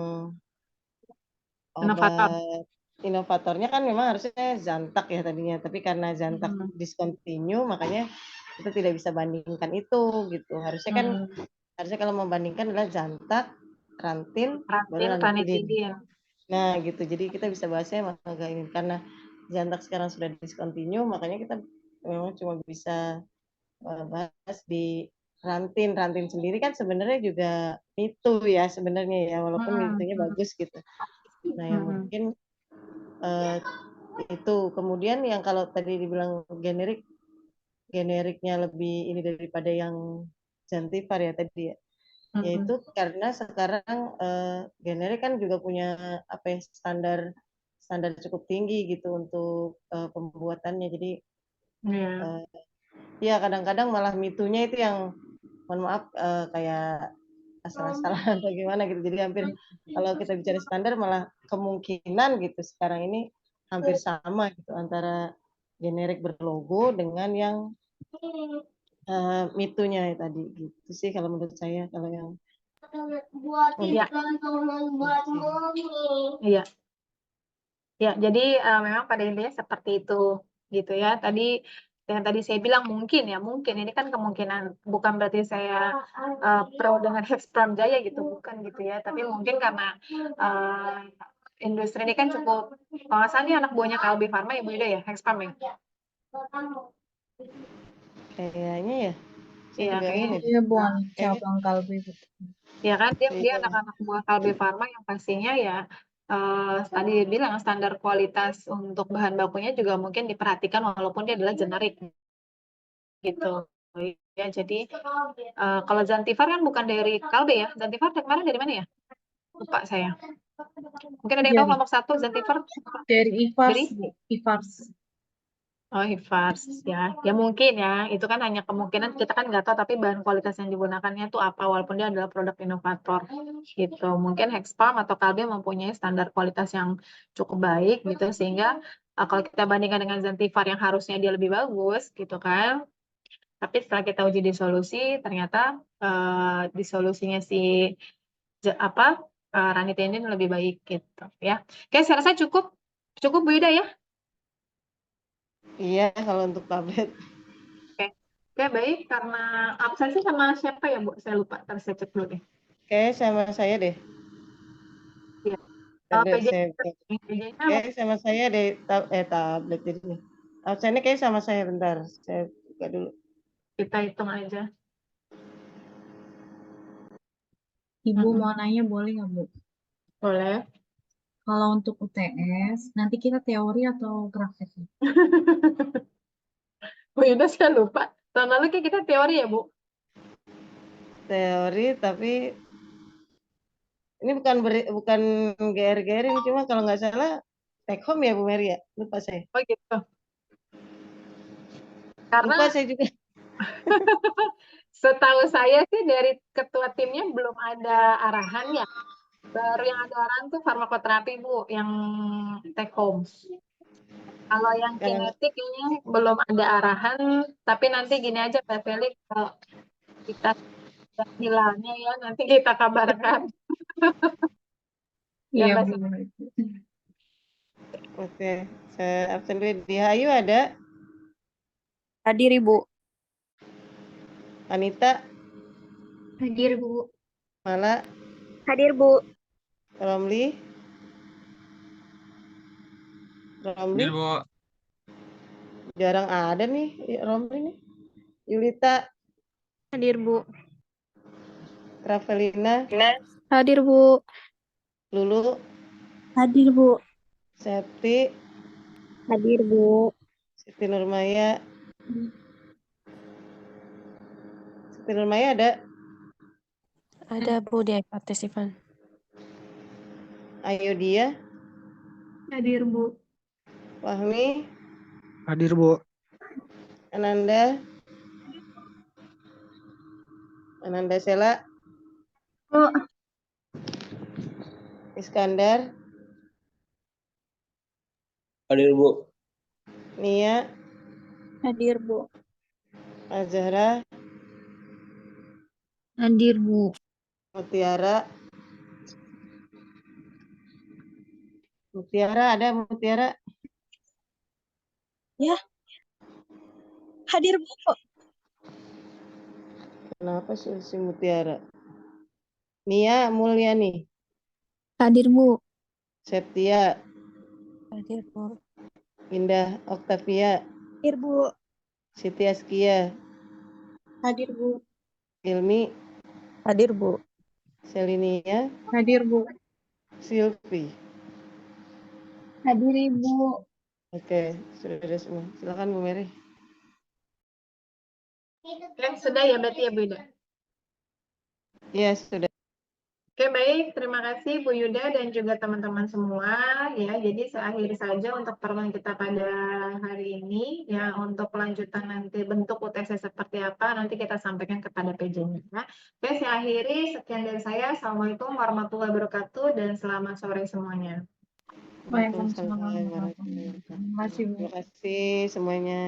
Speaker 5: Inovator.
Speaker 8: inovatornya kan memang harusnya Zantac ya tadinya, tapi karena Zantac discontinue makanya kita tidak bisa bandingkan itu gitu. Harusnya kan harusnya kalau membandingkan adalah Zantac, Rantin, baru ranitidin. Nah gitu, jadi kita bisa bahasnya agak ini karena Zantac sekarang sudah discontinue, makanya kita memang cuma bisa bahas di Rantin. Rantin sendiri kan sebenarnya juga itu ya sebenarnya ya, walaupun mitunya bagus gitu. Nah yang mungkin itu kemudian yang kalau tadi dibilang generiknya lebih ini daripada yang Zantivar ya tadi ya. Yaitu karena sekarang generik kan juga punya apa ya standar cukup tinggi gitu untuk pembuatannya. Jadi ya kadang-kadang malah mitunya itu yang mohon maaf kayak asal-asalan atau gimana gitu. Jadi hampir kalau kita bicara standar malah kemungkinan gitu sekarang ini hampir sama gitu antara generik berlogo dengan yang mitunya ya tadi gitu sih kalau menurut saya kalau yang
Speaker 5: Iya. Ya, jadi memang pada intinya seperti itu gitu ya. Tadi yang tadi saya bilang mungkin ini kan kemungkinan, bukan berarti saya pro dengan Hexpalm Jaya gitu, bukan gitu ya. Tapi mungkin karena industri ini kan cukup, kalau nggak salah ini anak buahnya Kalbe Pharma ya Bu Ida ya, Hexpalm ya.
Speaker 8: Kayaknya ya.
Speaker 5: Iya, kayaknya
Speaker 2: Iya, bukan cabang Kalbe.
Speaker 5: Ya kan dia anak-anak buah Kalbe Pharma yang pastinya ya tadi bilang standar kualitas untuk bahan bakunya juga mungkin diperhatikan walaupun dia adalah generik gitu ya. Jadi kalau Zantivar kan bukan dari Kalbe ya. Zantivar kemarin dari mana ya? Lupa saya. Mungkin ada yang tahu kelompok 1 Zantivar?
Speaker 2: Dari Ivars.
Speaker 5: Oh, Hifars ya. Ya mungkin ya. Itu kan hanya kemungkinan, kita kan nggak tahu tapi bahan kualitas yang digunakannya itu apa walaupun dia adalah produk inovator gitu. Mungkin Hexpalm atau Kalbe mempunyai standar kualitas yang cukup baik gitu sehingga kalau kita bandingkan dengan Zantivar yang harusnya dia lebih bagus gitu kan. Tapi setelah kita uji di solusi ternyata di solusinya si ranitidin lebih baik gitu ya. Oke, saya rasa cukup Bu Ida ya.
Speaker 8: Iya, kalau untuk tablet.
Speaker 5: Oke, baik. Karena absensi sama siapa ya, Bu? Saya lupa. Ntar saya cek dulu deh.
Speaker 8: Oke, sama saya deh.
Speaker 5: Iya.
Speaker 8: Oke, sama saya deh. Tablet jadinya. Absennya kayak sama saya bentar. Saya buka dulu.
Speaker 5: Kita hitung aja.
Speaker 2: Ibu mau nanya boleh nggak, Bu?
Speaker 5: Boleh.
Speaker 2: Kalau untuk UTS, nanti kita teori atau praktek?
Speaker 5: Bu Yuda saya lupa. Tahun lalu kita teori ya, Bu?
Speaker 8: Teori, tapi ini bukan GR-GR ini, cuma kalau nggak salah take home ya Bu Mary ya? Lupa saya.
Speaker 5: Oh gitu. Karena
Speaker 8: lupa saya juga.
Speaker 5: Setahu saya sih dari ketua timnya belum ada arahan ya. Baru yang ada arahan tuh farmakoterapi Bu, yang take home. Kalau yang kinetik ini belum ada arahan, tapi nanti gini aja Pak Felix, kalau kita hilangnya ya nanti kita kabarkan.
Speaker 2: Iya, Bu.
Speaker 8: Oke, saya absen dulu. Di Hayu ada?
Speaker 14: Hadir, Ibu.
Speaker 8: Anita?
Speaker 3: Hadir, Bu.
Speaker 8: Mala?
Speaker 14: Hadir, Bu.
Speaker 8: Romli?
Speaker 10: Hadir, Bu.
Speaker 8: Jarang ada nih Romli nih. Yulita?
Speaker 9: Hadir, Bu.
Speaker 8: Ravelina?
Speaker 9: Hadir, Bu.
Speaker 8: Lulu?
Speaker 9: Hadir, Bu.
Speaker 8: Septi?
Speaker 9: Hadir, Bu.
Speaker 8: Siti Nurmaya? Nur Maya ada?
Speaker 15: Ada Bu di partisipan.
Speaker 8: Ayo dia.
Speaker 6: Hadir, Bu.
Speaker 8: Fahmi.
Speaker 10: Hadir, Bu.
Speaker 8: Ananda. Ananda Sela.
Speaker 6: Bu.
Speaker 8: Iskandar.
Speaker 10: Hadir, Bu.
Speaker 8: Nia.
Speaker 14: Hadir, Bu.
Speaker 8: Azhara.
Speaker 14: Hadir, Bu.
Speaker 8: Mutiara. Mutiara ada Mutiara?
Speaker 14: Ya. Hadir, Bu.
Speaker 8: Kenapa si Mutiara? Nia Mulyani.
Speaker 14: Hadir, Bu.
Speaker 8: Septia.
Speaker 15: Hadir Bu.
Speaker 8: Indah Oktavia.
Speaker 14: Hadir, Bu.
Speaker 8: Siti Askia.
Speaker 3: Hadir, Bu.
Speaker 8: Ilmi.
Speaker 14: Hadir, Bu.
Speaker 8: Selinia.
Speaker 6: Hadir, Bu.
Speaker 8: Silvi.
Speaker 6: Hadir, Ibu.
Speaker 8: Oke, sudah ada semua. Silakan Bu Mary.
Speaker 5: Sudah ya berarti ya Bu Yuda?
Speaker 8: Ya, sudah.
Speaker 5: Oke, baik. Terima kasih Bu Yuda dan juga teman-teman semua. Ya, jadi seakhir saja untuk pertemuan kita pada hari ini. Ya, untuk kelanjutan nanti bentuk UTS seperti apa, nanti kita sampaikan kepada PJ-nya. Ya. Oke, saya akhiri. Sekian dari saya. Assalamualaikum warahmatullahi wabarakatuh dan selamat sore semuanya.
Speaker 8: Waalaikumsalam warahmatullahi wabarakatuh. Terima kasih semuanya.